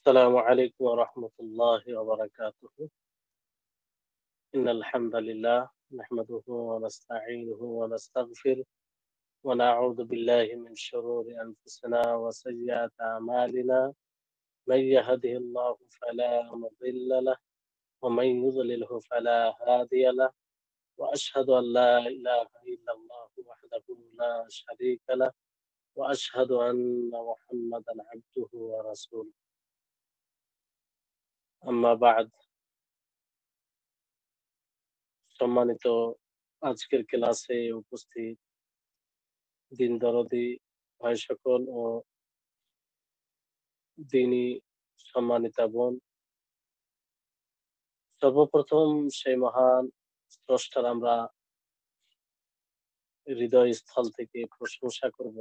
السلام عليكم ورحمة الله وبركاته. إن الحمد لله نحمده ونستعينه ونستغفره ونعوذ بالله من شرور أنفسنا وسيئات أعمالنا. من يهده الله فلا مضل له ومن يضلله فلا هادي له، وأشهد أن لا إله إلا الله وحده لا شريك له، وأشهد أن محمدا عبده ورسوله. أما بعد، সম্মানিত আজকের ক্লাসে উপস্থিত দিন দরদি ভাই সকল ও দিনী সম্মানিতা বোন, সর্বপ্রথম সেই মহান স্রষ্টার আমরা হৃদয়স্থল থেকে প্রশংসা করব,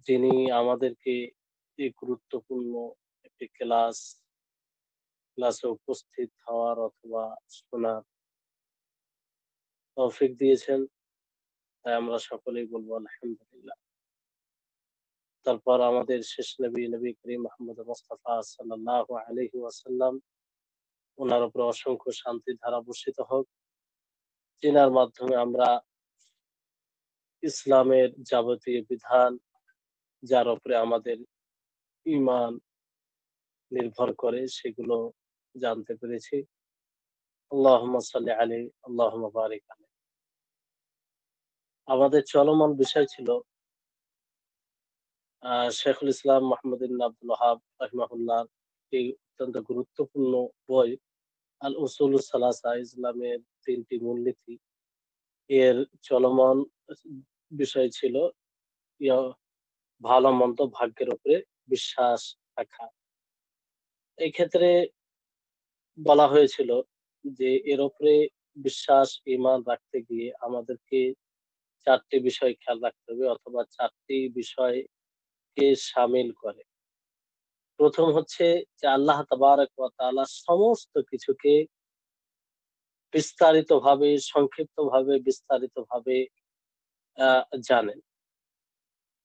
যিনি আমাদেরকে এই গুরুত্বপূর্ণ একটি ক্লাসে উপস্থিত হওয়ার অথবা শোনার তৌফিক দিয়েছেন। তাই আমরা সকলেই বলবো আলহামদুলিল্লাহ। তারপর আমাদের শেষ নবী করিম মুহাম্মদ মুস্তাফা সাল্লাল্লাহু আলাইহি ওয়াসাল্লাম, ওনার উপর অসংখ্য শান্তি ধারা বর্ষিত হোক, যিনার মাধ্যমে আমরা ইসলামের যাবতীয় বিধান, যার উপরে আমাদের ঈমান নির্ভর করে, সেগুলো জানতে পেরেছি। আল্লাহুম্মা সাল্লি আলাইহি আল্লাহুম্মা বারিক আলাইহি। আমাদের চলমান বিষয় ছিল শেখুল ইসলাম মুহাম্মদ ইবনে আব্দুল ওয়াহাব রাহিমাহুল্লাহ এই অত্যন্ত গুরুত্বপূর্ণ বই আল উসুলুস সালাসা, ইসলামের তিনটি মূলনীতি, এর চলমান বিষয় ছিল ভালো মন্দ ভাগ্যের উপরে বিশ্বাস রাখা। এই ক্ষেত্রে বলা হয়েছিল যে এর উপরে বিশ্বাস ঈমান রাখতে গিয়ে আমাদেরকে চারটি বিষয় খেয়াল রাখতে হবে, অথবা চারটি বিষয়কে শামিল করে। প্রথম হচ্ছে যে আল্লাহ তাবারক ওয়া তাআলা সমস্ত কিছুকে বিস্তারিতভাবে জানেন।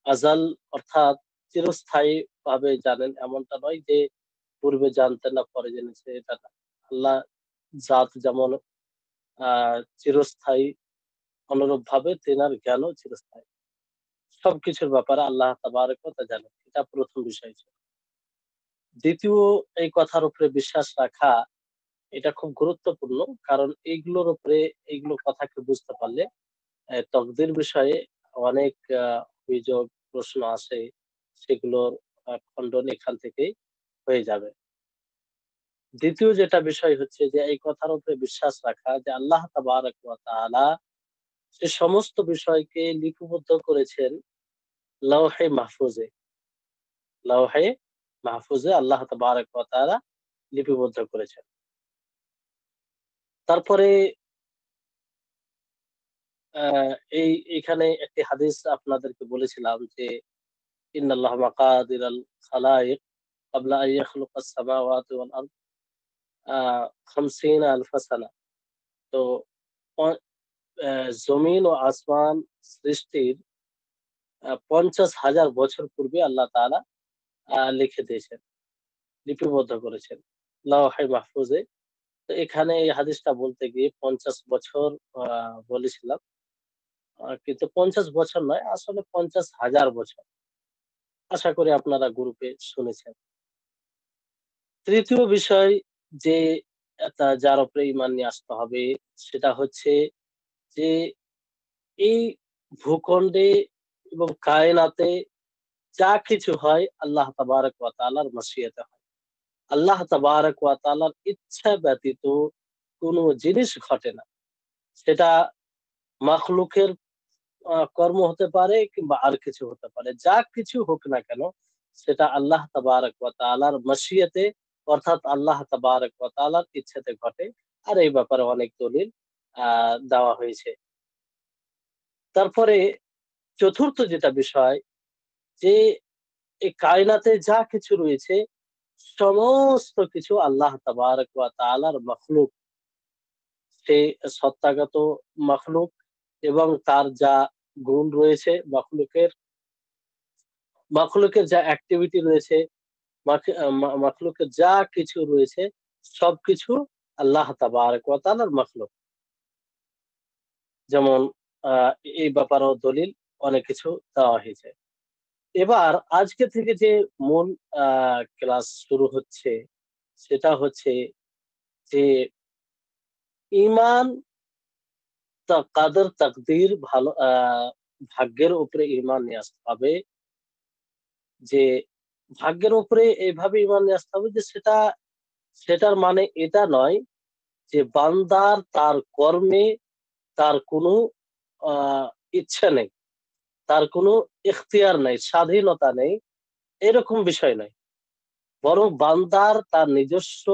আজাল অর্থাৎ চিরস্থায়ী ভাবে জানেন, এমনটা নয় যে পূর্বে জানতেন না পরে জেনেছে, এটা না। আল্লাহ জাত যেমন চিরস্থায়ী, অনুরূপ ভাবে তেনার জ্ঞানও চিরস্থায়ী। সবকিছুর ব্যাপারে আল্লাহ তাবারক ওয়া তাআলা জানেন। এটা প্রথম বিষয় ছিল। দ্বিতীয়, এই কথার উপরে বিশ্বাস রাখা এটা খুব গুরুত্বপূর্ণ, কারণ এইগুলো কথাকে বুঝতে পারলে তকদির বিষয়ে অনেক অভিযোগ প্রশ্ন আসে, সেগুলোর খণ্ডন এখান থেকেই হয়ে যাবে। দ্বিতীয় যেটা বিষয় হচ্ছে যে এই কথার উপরে বিশ্বাস রাখা যে আল্লাহ তাবারক ওয়া তাআলা সে সমস্ত বিষয়কে লিপিবদ্ধ করেছেন লাওহে মাহফুজে। লাওহে মাহফুজে আল্লাহ তাবারক ওয়া তাআলা লিপিবদ্ধ করেছেন। তারপরে এই এখানে একটি হাদিস আপনাদেরকে বলেছিলাম যে ইন্নাল্লাহ মাকাদিরাল খালাইক ক্বাবলা আন ইয়াখলুকাস সামাওয়াতি ওয়াল আরদ 50 আলফা সানা। তো জমিন ও আসমান সৃষ্টির 50,000 বছর পূর্বে আল্লাহ তাআলা লিখে দিয়েছেন, লিপিবদ্ধ করেছেন লাওহে মাহফুজে। তো এখানে এই হাদিসটা বলতে গিয়ে 50 বছর বলেছিলাম, কিন্তু 50 বছর নয়, আসলে 50,000 বছর। আশা করি আপনারা গ্রুপে শুনেছেন। তৃতীয় বিষয় যে যার উপরে ঈমান নিয়ে আসতে হবে, সেটা হচ্ছে যে এই ভূখণ্ডে এবং কায়নাতে যা কিছু হয় আল্লাহ তাবারক ওয়া তাআলার মাশিয়াতে হয়। আল্লাহ তাবারক ওয়া তাআলার ইচ্ছা ব্যতীত কোনো জিনিস ঘটে না। সেটা মাখলুকের কর্ম হতে পারে কিংবা আর কিছু হতে পারে। যা কিছু হোক না কেন, সেটা আল্লাহ তাবারক ওয়া তাআলার মাশিয়াতে, অর্থাৎ আল্লাহ তাবারক ওয়া তাআলার ইচ্ছাতে ঘটে। আর এই ব্যাপারে অনেক দলিল দেওয়া হয়েছে। তারপরে চতুর্থ যেটা বিষয়, যে এই কায়নাতে যা কিছু রয়েছে সমস্ত কিছু আল্লাহ তাবারক ওয়া তাআলার মাখলুক। সে সত্তাগত মাখলুক, এবং তার যা গুণ রয়েছে, মাখলুকের যা অ্যাক্টিভিটি রয়েছে, মাখলুকের যা কিছু রয়েছে সবকিছু আল্লাহ তাবারক ওয়া তাআলার মাখলুক। যেমন আহ, এই ব্যাপারেও দলিল অনেক কিছু দেওয়া হয়েছে। এবার আজকে থেকে যে মূল ক্লাস শুরু হচ্ছে সেটা হচ্ছে যে ইমান, কাদের তাকদির, ভালো ভাগ্যের উপরে ইমান নিয়ে আসতে হবে। যে ভাগ্যের উপরে এইভাবে ইমান নিয়ে আসতে হবে যে সেটার মানে এটা নয় যে বান্দার তার কর্মে তার কোনো আহ ইচ্ছা নেই, তার কোনো ইখতিয়ার নেই, স্বাধীনতা নেই, এরকম বিষয় নয়। বরং বান্দার তার নিজস্ব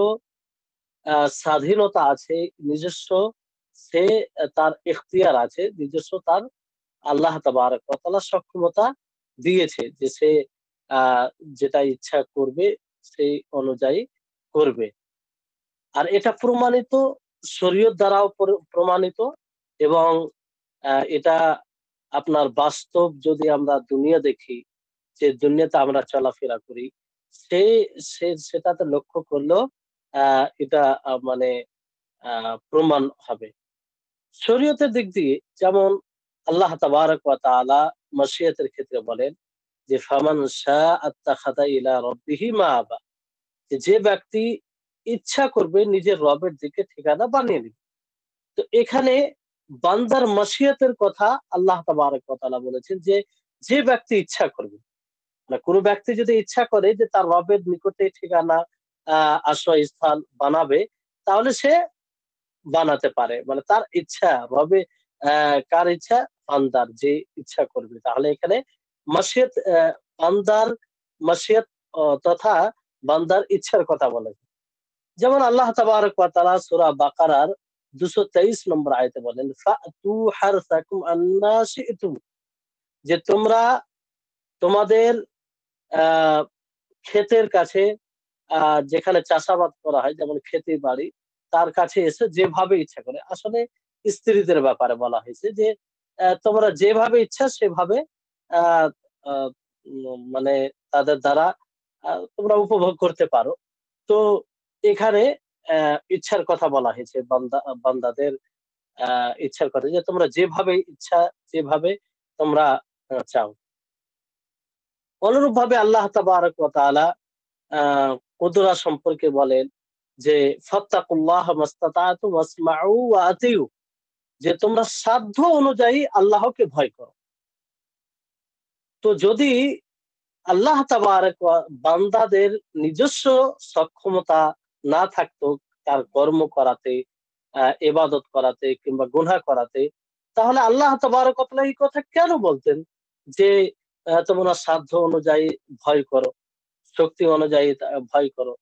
স্বাধীনতা আছে, নিজস্ব সে তার ইখতিয়ার আছে, নিজস্ব তার আল্লাহ তাবারক ওয়া তাআলা সক্ষমতা দিয়েছে যে সে আহ যেটা ইচ্ছা করবে সেই অনুযায়ী করবে। আর এটা প্রমাণিত, শরীয়ত দ্বারাও প্রমাণিত। এবং এটা আপনার বাস্তব যদি আমরা দুনিয়া দেখি, যে দুনিয়াতে আমরা চলাফেরা করি, সে সেটাতে লক্ষ্য করলেও এটা মানে প্রমাণ হবে। শরীয়তের দিক দিয়ে যেমন আল্লাহ তাবারক ওয়া তাআলা মাশিয়াতের ক্ষেত্রে বলেন যে ফামান শাআ আত্তাখাযা ইলা রাব্বিহি মাআবা, যে ব্যক্তি ইচ্ছা করবে নিজের রবের দিকে ঠিকানা বানিয়ে নেবে। তো এখানে বান্দার মাশিয়াতের কথা আল্লাহ তাবারক ওয়া তাআলা বলেছেন যে যে ব্যক্তি ইচ্ছা করবে, মানে কোনো ব্যক্তি যদি ইচ্ছা করে যে তার রবের নিকটে ঠিকানা আশ্রয়স্থল বানাবে, তাহলে সে বানাতে পারে। মানে তার ইচ্ছা, রবে কার ইচ্ছা? বান্দার যে ইচ্ছা করবে। তাহলে এখানে মাশিয়াত, বান্দার মাশিয়াত তথা বান্দার ইচ্ছার কথা বলে। যেমন আল্লাহ তাবারক ওয়া তাআলা সূরা বাকারার 223 নম্বর আয়াতে বলেন ফাতু হারসাকুম আন্না শি'তুম, যে তোমরা তোমাদের আহ ক্ষেতের কাছে, যেখানে চাষাবাদ করা হয়, যেমন খেতে বাড়ি, তার কাছে এসে যেভাবে ইচ্ছা করে। আসলে স্ত্রীদের ব্যাপারে বলা হয়েছে যে তোমরা যেভাবে ইচ্ছা সেভাবে আহ আহ, মানে তাদের দ্বারা তোমরা উপভোগ করতে পারো। তো এখানে ইচ্ছার কথা বলা হয়েছে, বান্দাদের ইচ্ছার কথা, যে তোমরা যেভাবে ইচ্ছা, যেভাবে তোমরা চাও। অনুরূপ ভাবে আল্লাহ তাবারক ওয়া তাআলা কুদরা সম্পর্কে বলেন যে ফাত্তাকুল্লাহ মাস্তাতাতুম ওয়াসমাউ ওয়া আতিউ, যে তোমরা সাধ্য অনুযায়ী আল্লাহকে ভয় করো। তো যদি আল্লাহ তাবারক বান্দাদের নিজস্ব সক্ষমতা না থাকতো তার কর্ম করাতে, ইবাদত করাতে কিংবা গুনাহ করাতে, তাহলে আল্লাহ তাবারক ওয়া তাআলা এই কথা কেন বলতেন যে তোমরা সাধ্য অনুযায়ী ভয় করো, শক্তি অনুযায়ী ভয় করো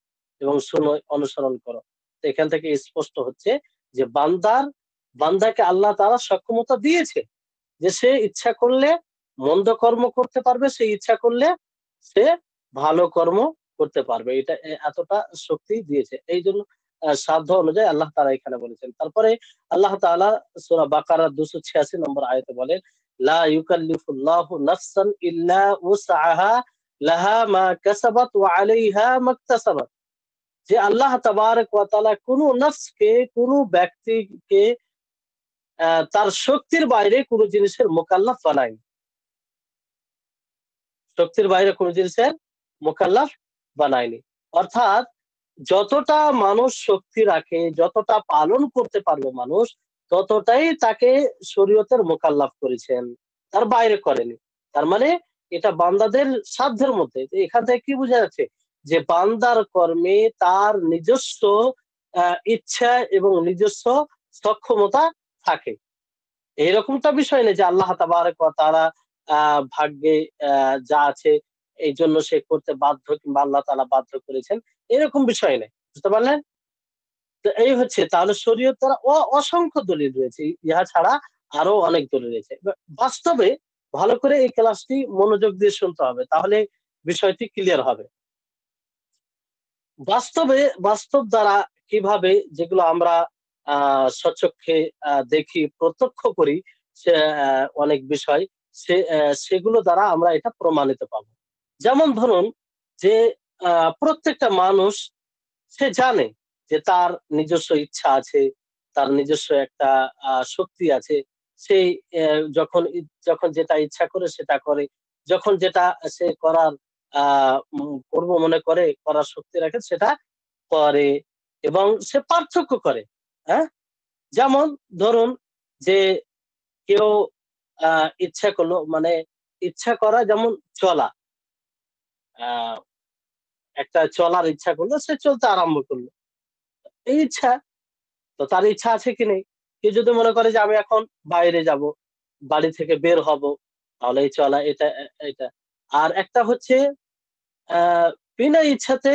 এবং শুনো, অনুসরণ করো। তো এখান থেকে স্পষ্ট হচ্ছে যে বান্দাকে আল্লাহ তাআলা সক্ষমতা দিয়েছে যে সে ইচ্ছা করলে মন্দ কর্ম করতে পারবে, সে ইচ্ছা করলে সে ভালো কর্ম করতে পারবে। এটা এতটা শক্তি দিয়েছে। এই জন্য সাধ্য অনুযায়ী আল্লাহ তাআলা এখানে বলেছেন। তারপরে আল্লাহ তাআলা সূরা বাকারা 286 নম্বর আয়াতে বলেন লা ইউকাল্লিফুল্লাহু নাফসান ইল্লা উসআহা লাহা মা কাসাবাত ওয়া আলাইহা মাকতাসাবাত, যে আল্লাহ তাবারক ওয়া তাআলা কোন নফসকে, কোন ব্যক্তিকে তার শক্তির বাইরে কোন জিনিসের মোকাল্লাফ বানায়নি। শক্তির বাইরে কোন জিনিসের মোকাল্লাফ বানায়নি। অর্থাৎ যতটা মানুষ শক্তি রাখে, যতটা পালন করতে পারবে মানুষ, ততটাই তাকে শরীয়তের মোকাল্লাফ করেছেন, তার বাইরে করেনি। তার মানে এটা বান্দাদের সাধ্যের মধ্যে। এখান থেকে কি বোঝা যাচ্ছে যে বান্দার কর্মে তার নিজস্ব ইচ্ছা এবং নিজস্ব সক্ষমতা থাকে। এরকমটা বিষয় নেই যে আল্লাহ তাবারক ওয়া তাআলা ভাগ্যে যা আছে এই জন্য সে করতে বাধ্য কিংবা আল্লাহ তাআলা বাধ্য করেছেন, এরকম বিষয় নেই। বুঝতে পারলেন? তো এই হচ্ছে, তাহলে শরীয়ত দ্বারা অসংখ্য দলিল রয়েছে, ইহা ছাড়া আরো অনেক দলিল রয়েছে। বাস্তবে ভালো করে এই ক্লাসটি মনোযোগ দিয়ে শুনতে হবে, তাহলে বিষয়টি ক্লিয়ার হবে। বাস্তবে, বাস্তব দ্বারা কিভাবে, যেগুলো আমরা স্বচক্ষে দেখি, প্রত্যক্ষ করি, সে অনেক বিষয়, সেগুলো দ্বারা আমরা এটা প্রমাণিত পাবো। যেমন ধরুন যে প্রত্যেকটা মানুষ সে জানে যে তার নিজস্ব ইচ্ছা আছে, তার নিজস্ব একটা শক্তি আছে। সেই যখন যেটা ইচ্ছা করে সেটা করে, যখন যেটা সে করার করব মনে করে, করার শক্তি রাখে সেটা করে, এবং সে পার্থক্য করে। হ্যাঁ, যেমন ধরুন যে কেউ ইচ্ছা করলো, মানে ইচ্ছা করা যেমন চলা, আহ একটা চলার ইচ্ছা করলো, সে চলতে আরম্ভ করলো, এই ইচ্ছা। তো তার ইচ্ছা আছে কি নেই? কেউ যদি মনে করে যে আমি এখন বাইরে যাব, বাড়ি থেকে বের হব, তাহলে এই চলা এটা। আর একটা হচ্ছে আহ বিনা ইচ্ছাতে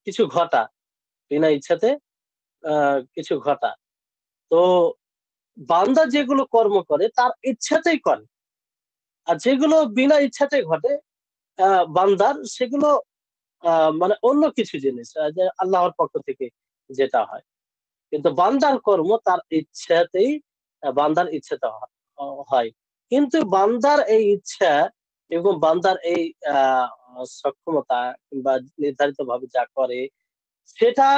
কিছু ঘটা, বিনা ইচ্ছাতে কিছু ঘটা। তো বান্দা যেগুলো কর্ম করে তার ইচ্ছাতেই করে, আর যেগুলো বিনা ইচ্ছাতে ঘটে বান্দার, সেগুলো মানে অন্য কিছু জিনিস, যে আল্লাহর পক্ষ থেকে যেটা হয়। কিন্তু বান্দার কর্ম তার ইচ্ছাতেই, বান্দার ইচ্ছাতে হয়। কিন্তু বান্দার এই ইচ্ছা এবং বান্দার এই সক্ষমতা কিংবা নির্ধারিত ভাবে যা করে, সেটা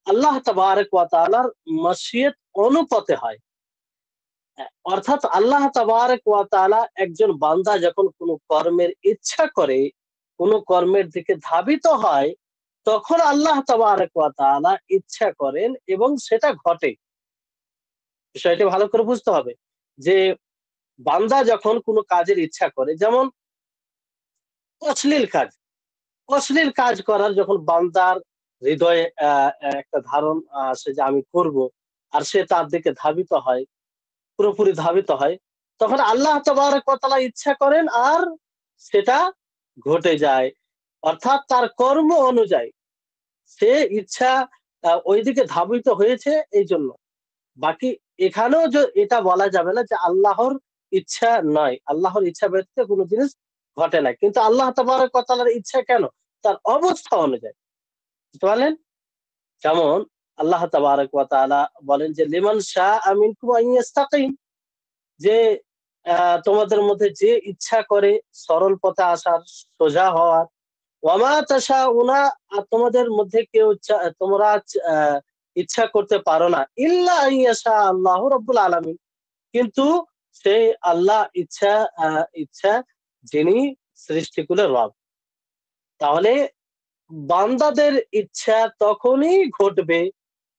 আল্লাহ তাবারক ওয়া তাআলার মাশিয়াত অনুপাতে হয়। অর্থাৎ আল্লাহ তাবারক ওয়া তাআলা একজন বান্দা যখন কোনো কর্মের ইচ্ছা করে, কোনো কর্মের দিকে ধাবিত হয়, তখন আল্লাহ তাবারক ওয়া তাআলা ইচ্ছা করেন এবং সেটা ঘটে। বিষয়টি ভালো করে বুঝতে হবে যে বান্দা যখন কোনো কাজের ইচ্ছা করে, যেমন অশ্লীল কাজ, অশ্লীল কাজ করার যখন বান্দার হৃদয়ে একটা ধারণ আসে যে আমি করব, আর সে তার দিকে ধাবিত হয়, পুরোপুরি ধাবিত হয়, তখন আল্লাহ তাবারক ওয়া তাআলা ইচ্ছা করেন আর সেটা ঘটে যায়। অর্থাৎ তার কর্ম অনুযায়ী সে ইচ্ছা ওইদিকে ধাবিত হয়েছে এই জন্য। বাকি এখানেও এটা বলা যাবে না যে আল্লাহর ইচ্ছা নয়, আল্লাহর ইচ্ছা ব্যতীত কোনো জিনিস ঘটে না। কিন্তু আল্লাহ তাবারক ওয়া তাআলার ইচ্ছা কেন? তার অবস্থা অনুযায়ী। বুঝতে পারলেন? যেমন আল্লাহ তাবারক ওয়া তাআলা বলেন যে লিমান শাআ মিনকুম আন ইয়াস্তাকিম, যে তোমাদের মধ্যে যে ইচ্ছা করে সরল পথে আসার, সোজা হওয়ার। ওয়ামা তাশাউনা, আর তোমাদের মধ্যে কেউ তোমরা আহ, ইচ্ছা করতে পারো না ইল্লা আইয়াশা আল্লাহ রাব্বুল আলামিন, কিন্তু সেই আল্লাহ ইচ্ছা যিনি সৃষ্টিকুলের রব। তাহলে বান্দাদের ইচ্ছা তখনই ঘটবে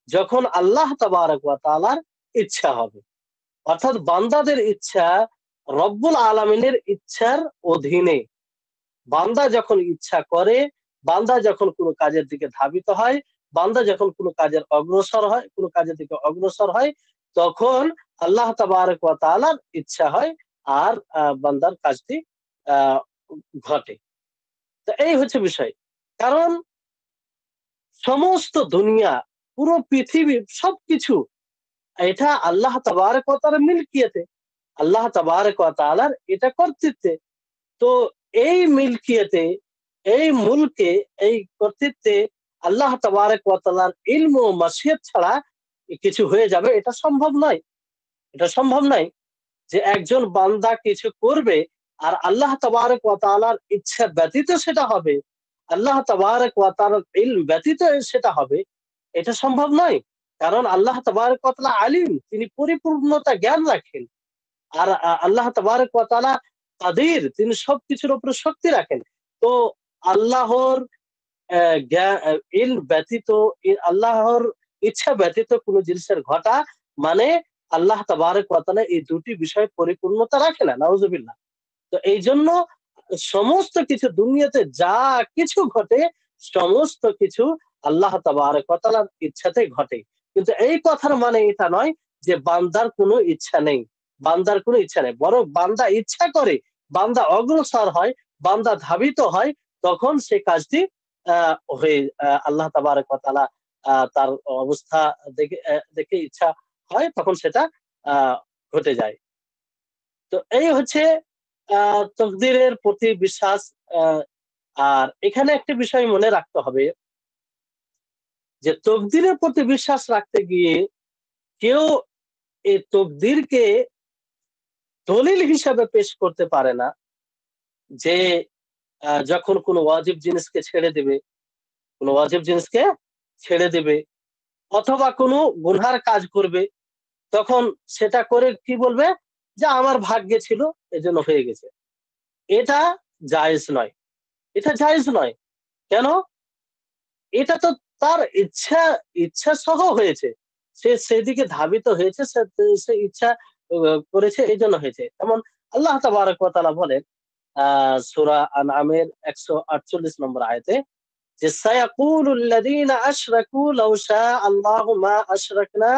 যখন আল্লাহ তাবারক ওয়া তাআলার ইচ্ছা হবে। অর্থাৎ বান্দাদের ইচ্ছা রব্বুল আলামিনের ইচ্ছার অধীনে। বান্দা যখন ইচ্ছা করে, বান্দা যখন কোনো কাজের দিকে ধাবিত হয়, বান্দা যখন কোনো কাজের অগ্রসর হয়, কোনো কাজের দিকে অগ্রসর হয়, তখন আল্লাহ তাবারক ওয়া তাআলার ইচ্ছা হয় আর বান্দার কাজটি আহ ঘটে। তো এই হচ্ছে বিষয়। কারণ সমস্ত দুনিয়া, পুরো পৃথিবী, সবকিছু এটা আল্লাহ তাবারক ওয়া তাআলার মিলকিয়তে, আল্লাহ তাবারক ওয়া তাআলার এটা কর্তৃত্বে। তো এই মিল্কিয়তে, এই মুলকে, এই কর্তৃত্বে আল্লাহ তাবারক ওয়া তাআলার ইলম ও মাশিয়াত ছাড়া কিছু হয়ে যাবে, এটা সম্ভব নয়। এটা সম্ভব নয় যে একজন বান্দা কিছু করবে আর আল্লাহ তাবারক ওয়া তাআলার ইচ্ছা ব্যতীত সেটা হবে, আল্লাহ তাবারক ওয়া তাআলার ইলম ব্যতীত সেটা হবে, এটা সম্ভব নয়। কারণ আল্লাহ তাবারক ওয়া তাআলা আলিম, তিনি পরিপূর্ণতা জ্ঞান রাখেন। আর আল্লাহ তাবারক ওয়া তাআলা কাদির, তিনি সবকিছুর উপরে শক্তি রাখেন। তো আল্লাহর ইলম ব্যতীত, আল্লাহর ইচ্ছা ব্যতীত কোন জিনিসের ঘটা মানে আল্লাহ তাবারক ওয়া তাআলা এই দুটি বিষয় পরিপূর্ণতা রাখে না, নাউজুবিল্লাহ। তো এই জন্য সমস্ত কিছু দুনিয়াতে যা কিছু ঘটে, সমস্ত কিছু আল্লাহ তাবারক ওয়া তাআলার ইচ্ছাতে ঘটে। কিন্তু এই কথার মানে এটা নয় যে বান্দার কোনো ইচ্ছা নেই, বান্দার কোনো ইচ্ছা নেই। বরং বান্দা ইচ্ছা করে, বান্দা অগ্রসর হয়, বান্দা ধাবিত হয়, তখন সে কাজটি হয়ে আল্লাহ তাবারক ওয়া তাআলা তার অবস্থা দেখে দেখে ইচ্ছা হয়, তখন সেটা আহ ঘটে যায়। তো এই হচ্ছে তকদিরের প্রতি বিশ্বাস। আহ, আর এখানে একটা বিষয় মনে রাখতে হবে যে তকদিরের প্রতি বিশ্বাস রাখতে গিয়ে কেউ এই তকদিরকে দলিল হিসাবে পেশ করতে পারে না যে যখন কোনো ওয়াজিব জিনিসকে ছেড়ে দেবে, কোনো ওয়াজিব জিনিসকে ছেড়ে দেবে, অথবা কোনো গুনহার কাজ করবে, তখন সেটা করে কি বলবে, যে আমার ভাগ্যে ছিল এজন্য হয়ে গেছে। এটা জায়েজ নয়, এটা জায়েজ নয়। কেন? এটা তো তার ইচ্ছা সহ হয়েছে, সে সেদিকে ধাবিত হয়েছে, সে ইচ্ছা করেছে, এই জন্য হয়েছে। যেমন আল্লাহ তাবারক ওয়া তাআলা বলেন সূরা আনআমের 148 নম্বর আয়াতে, যে সায়াকুলুল্লাযীনা আশরাকু লাউ শাআ আল্লাহু মা আশরাকনা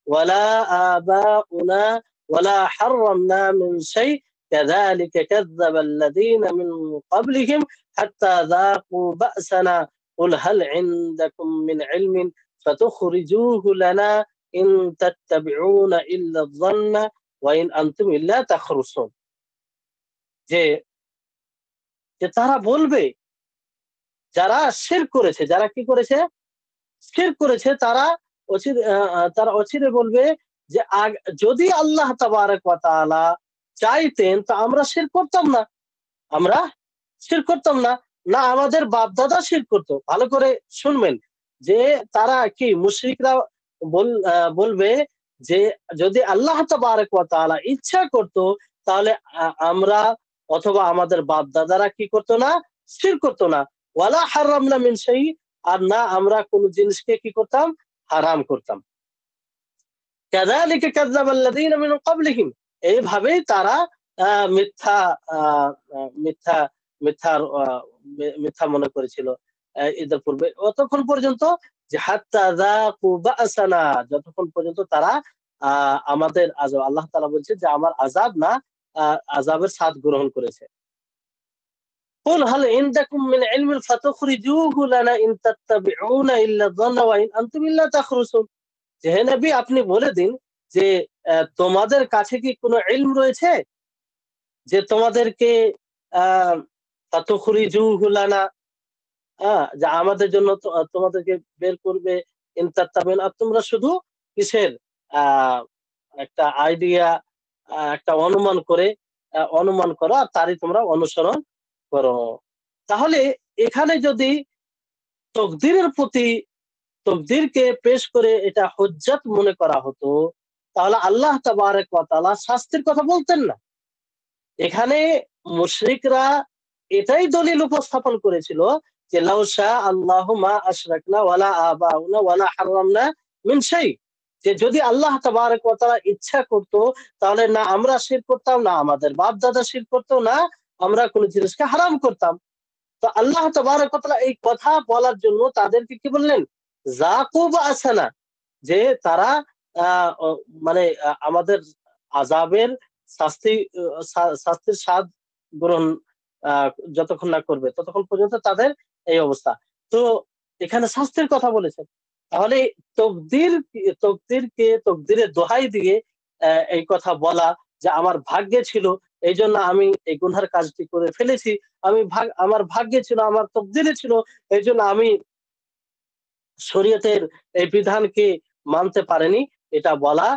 ওয়ালা আবাউনা ওয়ালা হাররামনা মিন শাই কাযালিকা কাযযাবাল্লাযীনা মিন ক্বাবলিহিম হাত্তা যাকু বা'সানা কুল হাল ইনদাকুম মিন ইলমিন ফাতুখরিজুহু লানা ইন তাত্তাবিউনা ইল্লা আয-যান্না ওয়া ইন আনতুম ইল্লা তাখরুসুন। যে যে তারা বলবে, যারা শিরক করেছে, যারা কি করেছে, শিরক করেছে, তারা অচিরে বলবে যে যদি আল্লাহ তাবারক ওয়া তাআলা চাইতেন তো আমরা শিরক করতাম না, আমরা শিরক করতাম না, না আমাদের বাপ দাদা শিরক করতো। ভালো করে শুনবেন, যে তারা কি মুশরিকরা বলবে যে যদি আল্লাহ তাবারক ওয়া তাআলা ইচ্ছা করতো তাহলে আমরা অথবা আমাদের বাপ দাদারা কি করতো না, শিরক করতো না। ওয়ালা হারামনা মিন শাই, আর না আমরা কোন জিনিসকে কি করতাম, হারাম করতাম। কাযালিকা কাযযাবাল্লাযীনা মিন ক্বাবলিহিম, এইভাবেই তারা মিথ্যা আহ, আহ, মিথ্যা মিথ্যার মিথ্যা মনে করেছিল এদের পূর্বে, অতক্ষণ পর্যন্ত যে হাত্তা যাকু বা'সানা, যতক্ষণ পর্যন্ত তারা আমাদের আযাব, আল্লাহ তাআলা বলছে যে আমার আযাব না, আযাবের স্বাদ গ্রহণ করেছে। কুল হাল ইনদাকুম মিন ইলমিন ফাতুখরিজুহু লানা ইন তাত্তাবিউনা ইল্লা যান্না ওয়া ইন আনতুম ইল্লা তাখরুসুন। যে হে নবী, আপনি বলে দিন যে তোমাদের কাছে কি কোনো ইলম রয়েছে যে তোমাদেরকে আহ ফাতুখরিজুহু লানা, যে আমাদের জন্য তোমাদেরকে বের করবে, ইন তাত্তাবিউন, আর তোমরা শুধু কিসের আহ একটা আইডিয়া, একটা অনুমান করো আর তারই তোমরা অনুসরণ করো। তাহলে এখানে যদি তকদিরের প্রতি, তকদিরকে পেশ করে এটা হুজ্জত মনে করা হতো, তাহলে আল্লাহ তাবারক ওয়া তাআলা শাস্তির কথা বলতেন না। এখানে মুশরিকরা এটাই দলিল উপস্থাপন করেছিল যে লাউ শা আল্লাহু মা আশরাকনা ওয়ালা আবাউনা ওয়ালা হারামনা মিন শাই, যে যদি আল্লাহ তাবারক ওয়া তাআলা ইচ্ছা করত তাহলে না আমরা শিরক করতাম, না আমাদের বাপ দাদা শিরক করতো, না আমরা কোন জিনিসকে হারাম করতাম। তো আল্লাহ তাবারক ওয়া তাআলা এই কথা বলার জন্য তাদেরকে কি বললেন, যাকুব আসানা, যে তারা মানে আমাদের আযাবের শাস্তি, শাস্তির স্বাদ গ্রহণ আহ, যতক্ষণ না করবে ততক্ষণ পর্যন্ত তাদের এই অবস্থা। তো এখানে শাস্তির কথা বলেছেন, তাহলে তকদিরের দোহাই দিয়ে এই কথা বলা যে আমার ভাগ্যে ছিল এই জন্য আমি এই গুনহার কাজটি করে ফেলেছি, আমার ভাগ্যে ছিল, আমার তকদিরে ছিল এই জন্য আমি শরীয়তের এই বিধানকে মানতে পারেনি, এটা বলা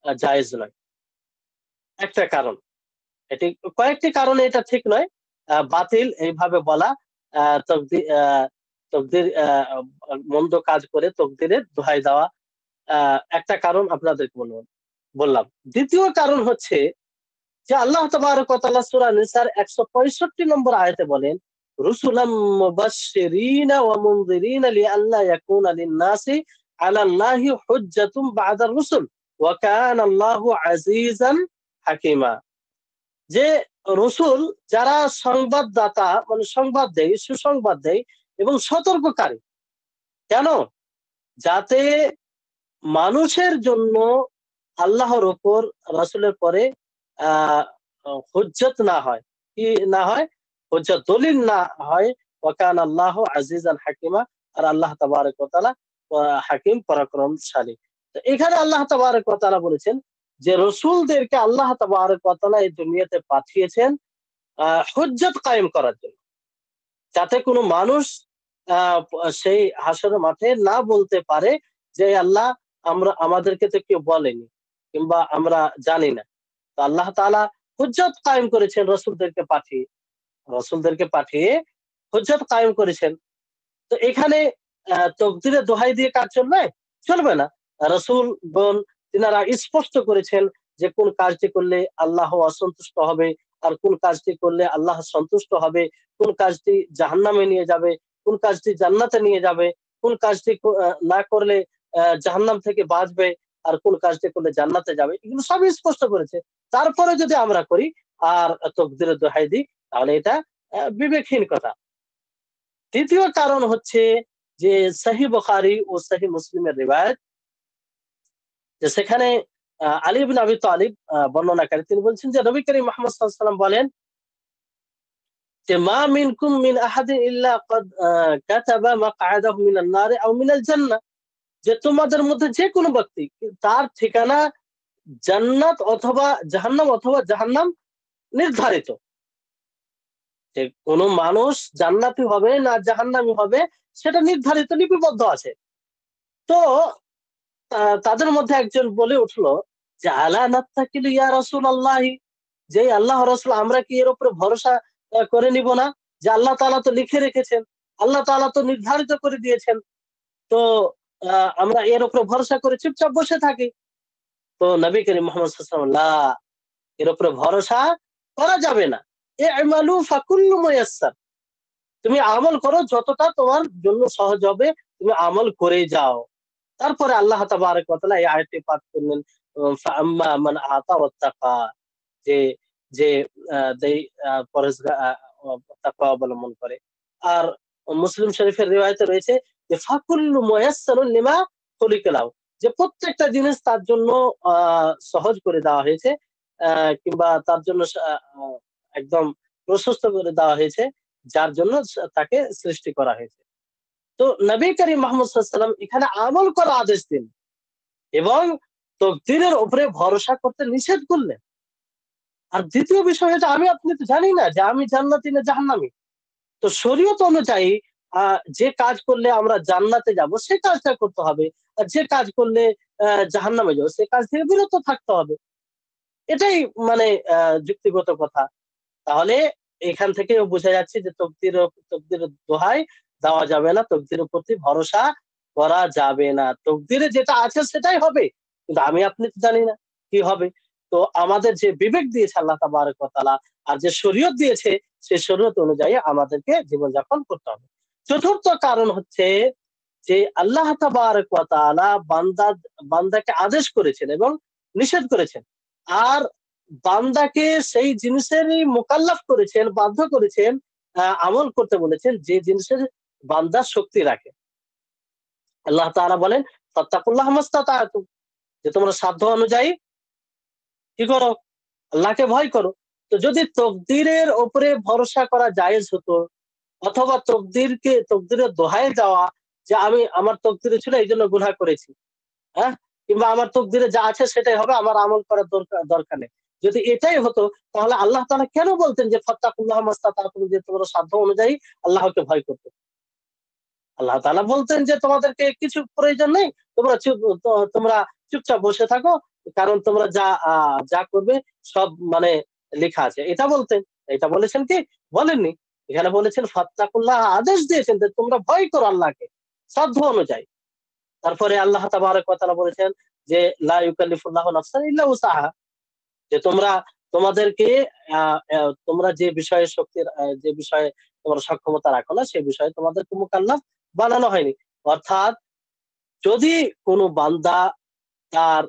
জায়েজ নয়। একটা কারণ, এটি কয়েকটি কারণে এটা ঠিক নয়, বাতিল এইভাবে বলা, তকদির মন্দ কাজ করে তকদিরের দোহাই দেওয়া, একটা কারণ আপনাদেরকে বললাম। দ্বিতীয় কারণ হচ্ছে যে আল্লাহ তাবারক ওয়া তাআলা সূরা নিসার 165 নম্বর আয়াতে বলেন, রুসুলাম মুবাশশিরিনা ওয়া মুনযিরিনা লিআল্লা ইয়াকুনা লিন-নাসি আলাল্লাহি হুজ্জাতুম বা'দার রুসুল ওয়া কানা আল্লাহু আজিজান হাকিমা। যে রসুল যারা সংবাদদাতা, মানে সংবাদ দেয়, সুসংবাদ দেয় এবং সতর্ককারী, কেন? যাতে মানুষের জন্য আল্লাহর ওপর, রাসূলের পরে আহ হুজ্জত না হয়, কি না হয়, হুজ্জত দলিল না হয়। ওয়া কানা আল্লাহু আজিজান হাকিমা, আর আল্লাহ তাবারক ওয়া তাআলা হাকিম, পরাক্রমশালী। তো এখানে আল্লাহ তাবারক ওয়া তাআলা বলেছেন যে রসূলদেরকে আল্লাহ তাবারক ওয়া তাআলা এই দুনিয়াতে পাঠিয়েছেন হুজ্জত কায়েম করার জন্য, যাতে কোনো মানুষ সেই হাসরের মাঠে না বলতে পারে যে আল্লাহ আমাদেরকে তো কেউ বলেনি কিংবা আমরা জানি না। তো আল্লাহ তাআলা হুজ্জত কায়েম করেছেন রসূলদেরকে পাঠিয়ে, রসূলদেরকে পাঠিয়ে হুজ্জত কায়েম করেছেন। তো এখানে তকদিরের দোহাই দিয়ে কাজ চলবে? চলবে না। রাসূল গণ তিনারা স্পষ্ট করেছেন যে কোন কাজটি করলে আল্লাহ অসন্তুষ্ট হবে, আর কোন কাজটি করলে আল্লাহ সন্তুষ্ট হবে, কোন কাজটি জাহান্নামে নিয়ে যাবে, কোন কাজটি জান্নাতে নিয়ে যাবে, কোন কাজটি না করলে জাহান্নাম থেকে বাঁচবে, আর কোন কাজটি করলে জান্নাতে যাবে। এগুলো সবই স্পষ্ট করেছে। তারপরে যদি আমরা করি আর তকদিরের দোহাই দিই, তাহলে এটা বিবেকহীন কথা। তৃতীয় কারণ হচ্ছে যে সহিহ বুখারী ও সহিহ মুসলিমের রিওয়ায়াত, যে সেখানে আলী ইবনে আবি তালিব বর্ণনাকারী, তিনি বলছেন যে নবী করিম মুহাম্মদ সাল্লাল্লাহু আলাইহি ওয়াসাল্লাম বলেন যে মা মিনকুম মিন আহাদিন ইল্লা ক্বাদ কাতাবা মাকআদাহু মিনান নার আও মিনাল জান্নাহ, যে তোমাদের মধ্যে যে কোনো ব্যক্তি তার ঠিকানা জান্নাত অথবা জাহান্নাম নির্ধারিত। যে কোন মানুষ জান্নাতি হবে না জাহান্নামী হবে সেটা নির্ধারিত, লিপিবদ্ধ আছে। তো তাদের মধ্যে একজন বলে উঠলো যে আলা নাত্তাকিলু ইয়া রাসূলুল্লাহি, যে আল্লাহ রাসূল আমরা কি এর উপরে ভরসা করে নিব না? যে আল্লাহ তাআলা তো লিখে রেখেছেন, আল্লাহ তাআলা তো নির্ধারিত করে দিয়েছেন। তো আমরা এর উপরে ভরসা করে চুপচাপ বসে থাকি। তো নবী করিম মুহাম্মদ সাল্লাল্লাহু আলাইহি ওয়াসাল্লাম, লা, এর উপরে ভরসা করা যাবে না। ই'মালু ফাকুল্লু মুয়াসসার, তুমি আমল করো, যতটা তোমার জন্য সহজ হবে তুমি আমল করে যাও। তারপরে আল্লাহ তাবারক ওয়া তাআলা এই আয়াতটি পাঠ করলেন, ফাআম্মা মান আতা ওয়াত্তাকা, যে যে যেই পরহেজগার তাকওয়া অবলম্বন করে। আর মুসলিম শরীফের রিওয়ায়াতে রয়েছে যে ফাকুল্লু মুয়াসসারুন লিমা খুলিকা লাহু, যে প্রত্যেকটা জিনিস তার জন্য সহজ করে দেওয়া হয়েছে, কিংবা তার জন্য একদম প্রশস্ত করে দেওয়া হয়েছে, যার জন্য তাকে সৃষ্টি করা হয়েছে। তো নবী করিম মুহাম্মদ সাল্লাল্লাহু আলাইহি ওয়াসাল্লাম এখানে আমল করার আদেশ দিন এবং তকদিরের উপরে ভরসা করতে নিষেধ করলেন। আর দ্বিতীয় বিষয় হচ্ছে আমি আপনি তো জানি না যে আমি জান্নাতি না জাহান্নামী। তো শরীয়ত অনুযায়ী যে কাজ করলে আমরা জান্নাতে যাব সে কাজটা করতে হবে। আর যে কাজ করলে জাহান্নামে যাব সে কাজ থেকে বিরত থাকতে হবে। এটাই মানে যুক্তিগত কথা। তাহলে এখান থেকেও বোঝা যাচ্ছে যে তকদিরের দোহাই দেওয়া যাবে না, তকদিরের প্রতি ভরসা করা যাবে না। তকদিরে যেটা আছে সেটাই হবে, কিন্তু আমি আপনি তো জানি না কি হবে। তো আমাদের যে বিবেক দিয়েছে আল্লাহ তাবারক ওয়া তাআলা, আর যে শরীয়ত দিয়েছে সেই শরীয়ত অনুযায়ী আমাদেরকে জীবনযাপন করতে হবে। চতুর্থ কারণ হচ্ছে যে আল্লাহ তাবারক ওয়া তাআলা বান্দাকে আদেশ করেছেন এবং নিষেধ করেছেন, আর বান্দাকে সেই জিনিসেরই মোকাল্লাফ করেছেন, বাধ্য করেছেন, আমল করতে বলেছেন যে জিনিসের বান্দা শক্তি রাখে। আল্লাহ তাআলা বলেন ফাত্তাকুল্লাহ মাস্তাতা'তুম, যে তোমরা সাধ্য অনুযায়ী কি করো? আল্লাহকে ভয় করো। তো যদি তকদিরের উপরে ভরসা করা জায়েজ হতো, অথবা তকদিরের দোহাই দেওয়া যে আমি আমার তকদিরে ছিল এইজন্য গুনাহ করেছি, হ্যাঁ? কিংবা আমার তকদিরে যা আছে সেটাই হবে, আমার আমল করার দরকার নেই। যদি এটাই হতো তাহলে আল্লাহ তাআলা কেন বলতেন যে ফাত্তাকুল্লাহ মাস্তাতা'তুম, যে তোমরা সাধ্য অনুযায়ী আল্লাহকে ভয় করতে? আল্লাহ তাআলা বলতেন যে তোমাদেরকে কিছু প্রয়োজন নেই, তোমরা চুপচাপ বসে থাকো, কারণ তোমরা যা করবে সব মানে লেখা আছে। এটা বলতেন। এটা বলেছেন কি? বলেননি। এখানে বলেছেন ফাত্তাকুল্লাহ, আদেশ দিয়েছেন যে তোমরা ভয় করো আল্লাহকে সাধ্য অনুযায়ী। তারপরে আল্লাহ তাবারক ওয়া তাআলা বলেছেন যে লা ইউকাল্লিফুল্লাহু নাফসান ইল্লা উসআহা, যে তোমাদেরকে তোমরা যে বিষয়ে যে বিষয়ে তোমরা সক্ষমতা রাখো না সে বিষয়ে তোমাদেরকে মুকাল্লাফ বানানো হয়নি। অর্থাৎ যদি কোনো বান্দা তার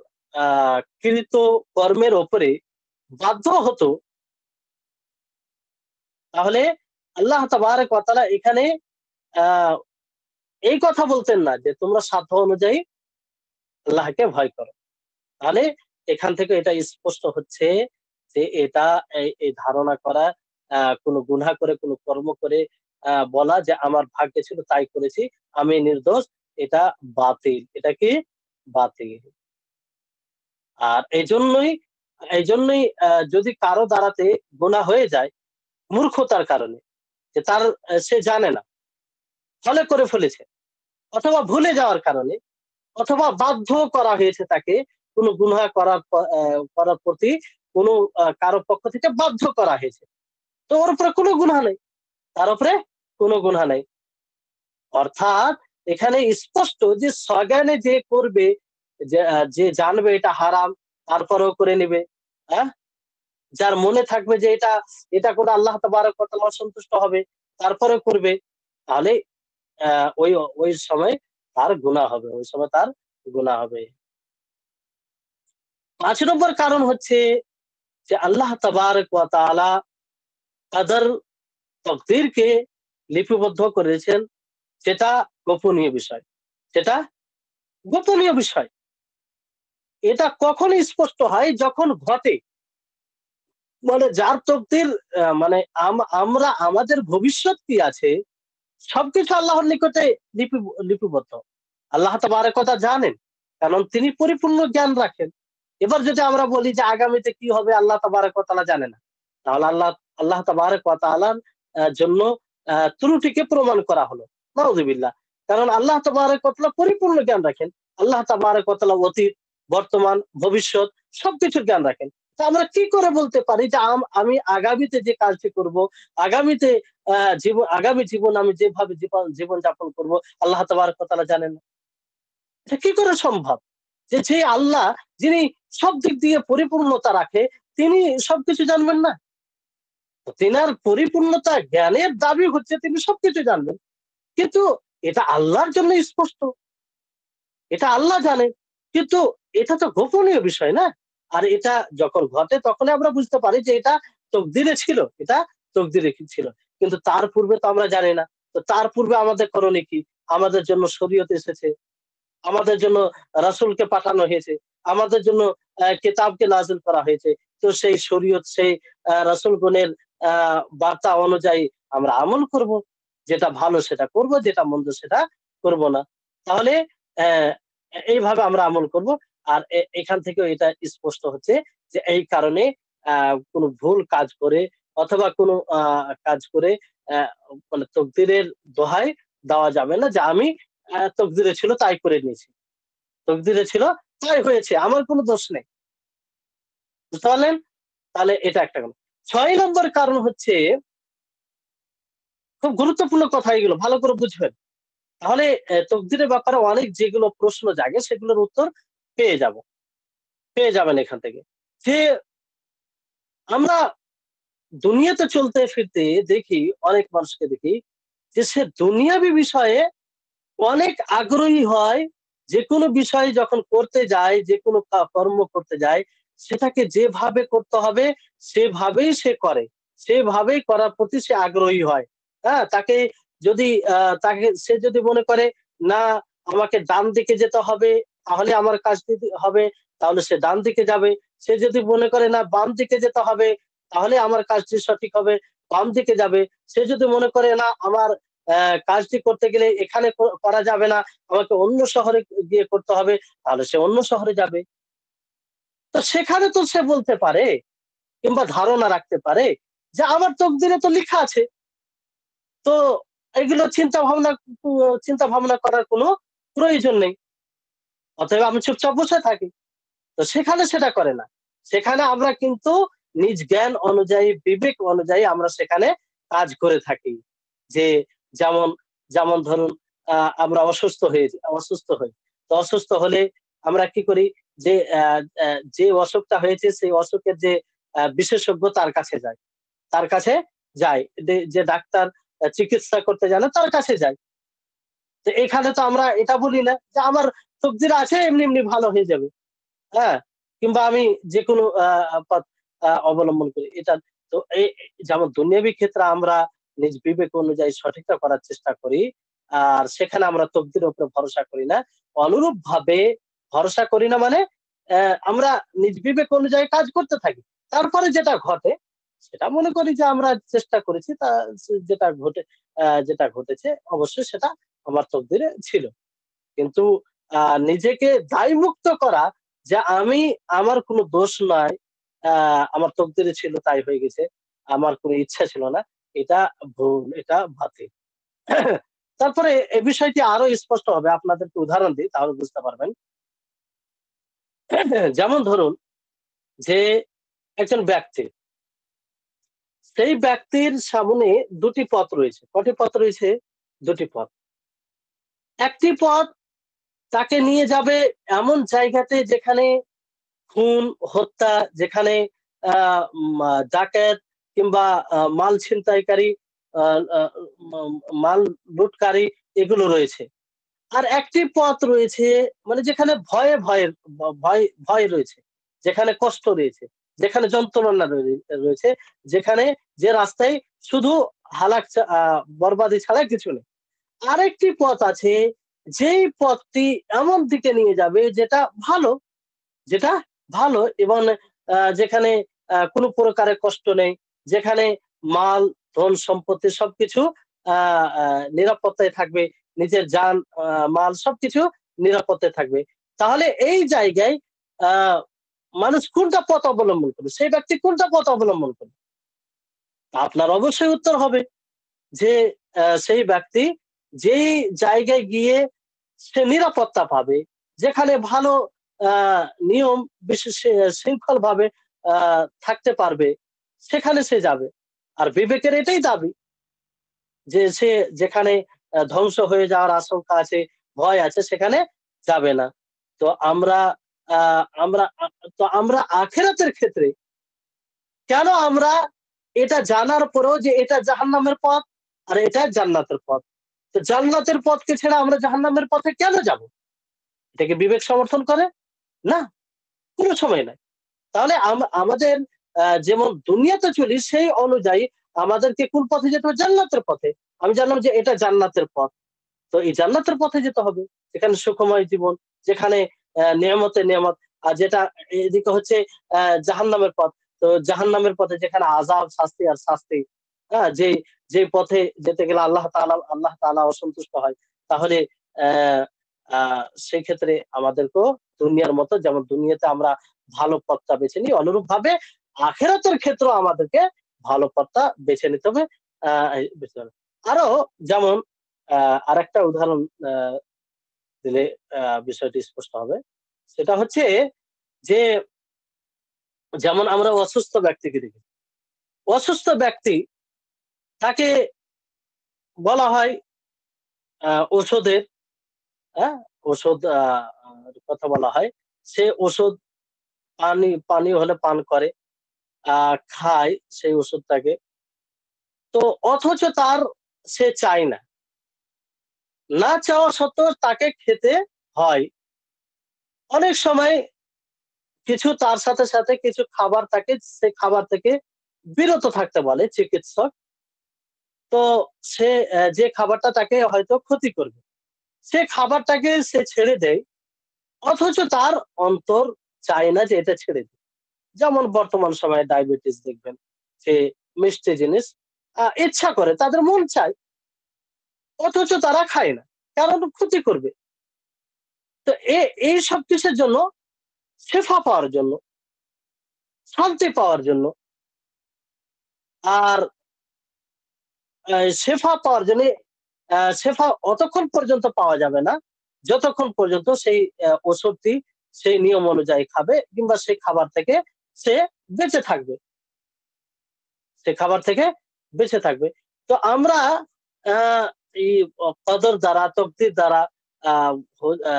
কৃত কর্মের উপরে বাধ্য হতো, তাহলে আল্লাহ তাবারক ওয়া তাআলা এখানে আহ এই কথা বলতেন না যে তোমরা সাধ্য অনুযায়ী আল্লাহকে ভয় করো। তাহলে এখান থেকে এটা স্পষ্ট হচ্ছে যে এটা এই ধারণা করা, কোনো গুনাহ করে কোনো কর্ম করে বলা যে আমার ভাগ্যে ছিল তাই করেছি, আমি নির্দোষ, এটা বাতিল। এটা কি? বাতিল। আর এই জন্যই যদি কারো দ্বারাতে গুনাহ হয়ে যায় মূর্খতার কারণে, যে সে জানে না, ফলে করে ফেলেছে, অথবা ভুলে যাওয়ার কারণে, অথবা বাধ্য করা হয়েছে তাকে কোনো গুনাহ করার প্রতি, কোনো কারো পক্ষ থেকে বাধ্য করা হয়েছে, তো ওর উপরে কোনো গুনাহ নেই, তার উপরে কোনো গুনাহ নাই। অর্থাৎ এখানে স্পষ্ট যে সজ্ঞানে যে করবে, যে জানবে এটা হারাম তারপরেও করে নিবে, হ্যাঁ, যার মনে থাকবে যে এটা এটা করে আল্লাহ তাবারক ওয়া তাআলা অসন্তুষ্ট হবে তারপরে করবে, তাহলে ওই ওই সময় তার গুনাহ হবে, ওই সময় তার গুনাহ হবে। ৫ নম্বর কারণ হচ্ছে যে আল্লাহ তাবারক ওয়া তাআলা কাদার, তকদীরকে লিপিবদ্ধ করেছেন, সেটা গোপনীয় বিষয়। সেটা গোপনীয় বিষয়। এটা কখন স্পষ্ট হয়? যখন ঘটে। মানে যার তকদীর, মানে আমরা আমাদের ভবিষ্যৎ কি আছে সবকিছু আল্লাহর নিকটে লিপিবদ্ধ। আল্লাহ তাবারক ওয়া তাআলা জানেন। কারণ তিনি পরিপূর্ণ জ্ঞান রাখেন। এবার যদি আমরা বলি যে আগামীতে কি হবে আল্লাহ তাবারক ওয়া তাআলা জানে না। তাহলে আল্লাহ তাবারক ওয়া তাআলার জন্য ত্রুটিকে প্রমাণ করা হলো। নাউযুবিল্লাহ। কারণ আল্লাহ তাবারক ওয়া তাআলা পরিপূর্ণ জ্ঞান রাখেন। আল্লাহ তাবারক ওয়া তাআলা অতীত, বর্তমান, ভবিষ্যৎ সবকিছুর জ্ঞান রাখেন। তো আমরা কি করে বলতে পারি যে আমি আগামীতে যে কাজটি করব, আগামীতে আগামী জীবন আমি যেভাবে জীবন যাপন করব আল্লাহ তাবারক ওয়া তাআলা জানেন না। এটা কি করে সম্ভব? যে আল্লাহ, যিনি সব দিক দিয়ে পরিপূর্ণতা রাখে, তিনি সবকিছু জানবেন না? তো তিনার পরিপূর্ণতা জ্ঞানের দাবি হচ্ছে তিনি সবকিছু জানবেন। কিন্তু এটা আল্লাহর জন্য স্পষ্ট। এটা আল্লাহ জানেন। কিন্তু এটা তো গোপনীয় বিষয় না? আর এটা যখন ঘটে তখনই আমরা বুঝতে পারি যে এটা তকদিরে ছিল। এটা তকদিরে কি ছিল। কিন্তু তার পূর্বে তো আমরা জানি না। তো তার পূর্বে আমাদের করণীয় কি? আমাদের জন্য শরীয়ত এসেছে। আমাদের জন্য রাসূলকে পাঠানো হয়েছে। আমাদের জন্য কেতাবকে নাযিল করা হয়েছে। তো সেই শরীয়ত, সেই রাসূলগণের আ বার্তা অনুযায়ী আমরা আমল করব। যেটা ভালো সেটা করব, যেটা মন্দ সেটা করব না। তাহলে অ্যা এইভাবে আমরা আমল করব। আর এখান থেকেও এটা স্পষ্ট হচ্ছে যে এই কারণে কোন ভুল কাজ করে অথবা কোন কাজ করে অ্যা মানে তকদিরের দোহাই দেওয়া যাবে না যে আমি তকদিরে ছিল তাই করে নিয়েছি। তকদিরে ছিল তাই হয়েছে। আমার কোন দোষ নেই। বুঝতে পারলেন? তাহলে এটা একটা গেল। ৬ নম্বর কারণ হচ্ছে, খুব গুরুত্বপূর্ণ কথা এগুলো ভালো করে বুঝবেন। তাহলে তকদিরের ব্যাপারে অনেক যেগুলো প্রশ্ন জাগে সেগুলোর উত্তর পেয়ে যাব। পেয়ে যাবেন এখান থেকে। যে আমরা দুনিয়াতে চলতে ফিরতে দেখি, অনেক মানুষকে দেখি যে সে দুনিয়াবী বিষয়ে অনেক আগ্রহী হয়। যেকোনো বিষয় যখন করতে যায়, যেকোনো কর্ম করতে যায়, সেটাকে যেভাবে করতে হবে সেভাবেই সে করে। সেভাবেই করার প্রতি সে আগ্রহী হয়। হ্যাঁ? যদি তাকে সে যদি মনে করে না আমাকে ডান দিকে যেতে হবে, তাহলে আমার কাজটি হবে, তাহলে সে ডান দিকে যাবে। সে যদি মনে করে না বাম দিকে যেতে হবে, তাহলে আমার কাজটি সঠিক হবে, বাম দিকে যাবে। সে যদি মনে করে না আমার কাজটি করতে গেলে এখানে করা যাবে না, আমাকে অন্য শহরে গিয়ে করতে হবে, তাহলে সে অন্য শহরে যাবে। তো সেখানে তো সে বলতে পারে কিংবা ধারণা রাখতে পারে যে আমার তকদিরে তো লিখা আছে। তো এগুলো চিন্তা ভাবনা করার কোনো প্রয়োজন নেই। অতএব আমি চুপচাপ বসে থাকি। তো সেখানে সেটা করে না। সেখানে আমরা কিন্তু নিজ জ্ঞান অনুযায়ী, বিবেক অনুযায়ী আমরা সেখানে কাজ করে থাকি। যে যেমন যেমন ধরুন আমরা অসুস্থ হই। তো অসুস্থ হলে আমরা কি করি যে যে অসুখটা হয়েছে সেই অসুখের যে বিশেষজ্ঞ তার কাছে যাই। তার কাছে যাই। যে ডাক্তার চিকিৎসা করতে জানে তার কাছে যাই। তো এখানে তো আমরা এটা বলি না যে আমার তকদিরে আছে এমনি ভালো হয়ে যাবে। হ্যাঁ? কিংবা আমি যেকোনো পথ অবলম্বন করি। এটা তো যেমন দুনিয়াবী ক্ষেত্রে আমরা নিজ বিবেক অনুযায়ী সঠিকটা করার চেষ্টা করি। আর সেখানে আমরা তকদিরের উপরে ভরসা করি না। অনুরূপভাবে ভরসা করি না মানে আমরা নিজ বিবেক অনুযায়ী কাজ করতে থাকি। তারপরে যেটা ঘটে সেটা মনে করি যে আমরা চেষ্টা করেছি তা যেটা ঘটেছে অবশ্যই সেটা আমার তকদিরে ছিল। কিন্তু আ নিজেকে দায়মুক্ত করা যে আমার কোনো দোষ নাই। আ আমার তকদিরে ছিল তাই হয়ে গেছে। আমার কোনো ইচ্ছা ছিল না। এটা ভুল, এটা বাতিল। তারপরে এই বিষয়টি আরো স্পষ্ট হবে। আপনাদেরকে উদাহরণ দিই তাহলে বুঝতে পারবেন। যেমন ধরুন যে একজন ব্যক্তি সেই ব্যক্তির সামনে দুটি পথ রয়েছে। কটি পথ রয়েছে? দুটি পথ। একটি পথ তাকে নিয়ে যাবে এমন জায়গাতে যেখানে খুন, হত্যা, যেখানে ডাকাত কিংবা মাল ছিনতাইকারী, আ আ মাল লুটকারী এগুলো রয়েছে। আর একটি পথ রয়েছে মানে যেখানে ভয় রয়েছে, যেখানে কষ্ট রয়েছে, যেখানে যন্ত্রণা রয়েছে, যেখানে যে রাস্তায় শুধু বরবাদি ছাড়া কিছু নেই। আরেকটি পথ আছে, যেই পথটি এমন দিকে নিয়ে যাবে যেটা ভালো এবং যেখানে কোনো প্রকারের কষ্ট নেই, যেখানে মাল, ধন সম্পত্তি সবকিছু আ আ নিরাপত্তায় থাকবে। নিজের যান, মাল সবকিছু নিরাপত্তায় থাকবে। তাহলে এই জায়গায় আ মানুষ কোনটা পথ অবলম্বন করবে? সেই ব্যক্তি কোনটা পথ অবলম্বন করবে? আপনার অবশ্যই উত্তর হবে যে সেই ব্যক্তি যেই জায়গায় গিয়ে সে নিরাপত্তা পাবে, যেখানে ভালো আ নিয়ম বিশেষ শৃঙ্খলভাবে আ থাকতে পারবে, সেখানে সে যাবে। আর বিবেকের এটাই দাবি যে সে যেখানে ধ্বংস হয়ে যাওয়ার আশঙ্কা আছে, ভয় আছে সেখানে যাবে না। তো আমরা আ আমরা আ তো আমরা আখিরাতের ক্ষেত্রে কেন আমরা এটা জানার পরেও যে এটা জাহান্নামের পথ আর এটা জান্নাতের পথ। তো জান্নাতের পথকে ছেড়ে আমরা জাহান্নামের পথে কেন যাব? এটা কি বিবেক সমর্থন করে? না, কোন সময় নাই। তাহলে আমাদের যেমন দুনিয়াতে চলি সেই অনুযায়ী আমাদেরকে কোন পথে যেতে হবে? জান্নাতের পথে। আমি জানলাম যে এটা জান্নাতের পথ। তো এই জান্নাতের পথে যেতে হবে। যেখানে সুখময় জীবন, যেখানে নেয়ামতে নেয়ামত। আর যেটা এদিকে হচ্ছে জাহান্নামের পথ। তো জাহান্নামের পথে যেখানে আযাব, শাস্তি আর শাস্তি। হ্যাঁ? যে পথে যেতে গেলে আল্লাহ তাআলা অসন্তুষ্ট হয়। তাহলে অ্যা আ সেক্ষেত্রে আমাদেরকেও দুনিয়ার মতো যেমন দুনিয়াতে আমরা ভালো পথটা বেছে নিই, অনুরূপভাবে আখিরাতের ক্ষেত্রেও আমাদেরকে ভালো পথটা বেছে নিতে হবে। আ বেছে হবে। আরো যেমন আ আরেকটা উদাহরণ আ দিলে বিষয়টি স্পষ্ট হবে। সেটা হচ্ছে যে যেমন আমরা অসুস্থ ব্যক্তিকে দেখি। অসুস্থ ব্যক্তি তাকে বলা হয় ঔষধের, হ্যাঁ? ওষুধ কথা বলা হয়। সে ওষুধ পানি হলে পান করে, আ খায় সেই ওষুধটাকে। তো অথচ সে চায় না। না চাওয়া সত্ত্বেও তাকে খেতে হয়। অনেক সময় কিছু তার সাথে কিছু খাবার থাকে, সে খাবার থেকে বিরত থাকতে বলে চিকিৎসক। তো সে যে খাবারটা তাকে হয়তো ক্ষতি করবে। সে খাবারটাকে সে ছেড়ে দেয়। অথচ তার অন্তর চায় না যে এটা ছেড়ে দিক। যেমন বর্তমান সময়ে ডায়াবেটিস দেখবেন যে মিষ্টি জিনিস ইচ্ছা করে, তাদের মন চায়। অথচ তারা খায় না। কারণ ক্ষতি করবে। তো এই সব কিসের জন্য? শেফা পাওয়ার জন্য, শান্তি পাওয়ার জন্য। আর শেফা পাওয়ার জন্যে শেফা অতক্ষণ পর্যন্ত পাওয়া যাবে না, যতক্ষণ পর্যন্ত সেই ওষুধটি সেই নিয়ম অনুযায়ী খাবে কিংবা সেই খাবার থেকে সে বেঁচে থাকবে। সে খাবার থেকে বেঁচে থাকবে। তো আমরা আ এই কদর দ্বারা, তকদির দ্বারা আ হো আ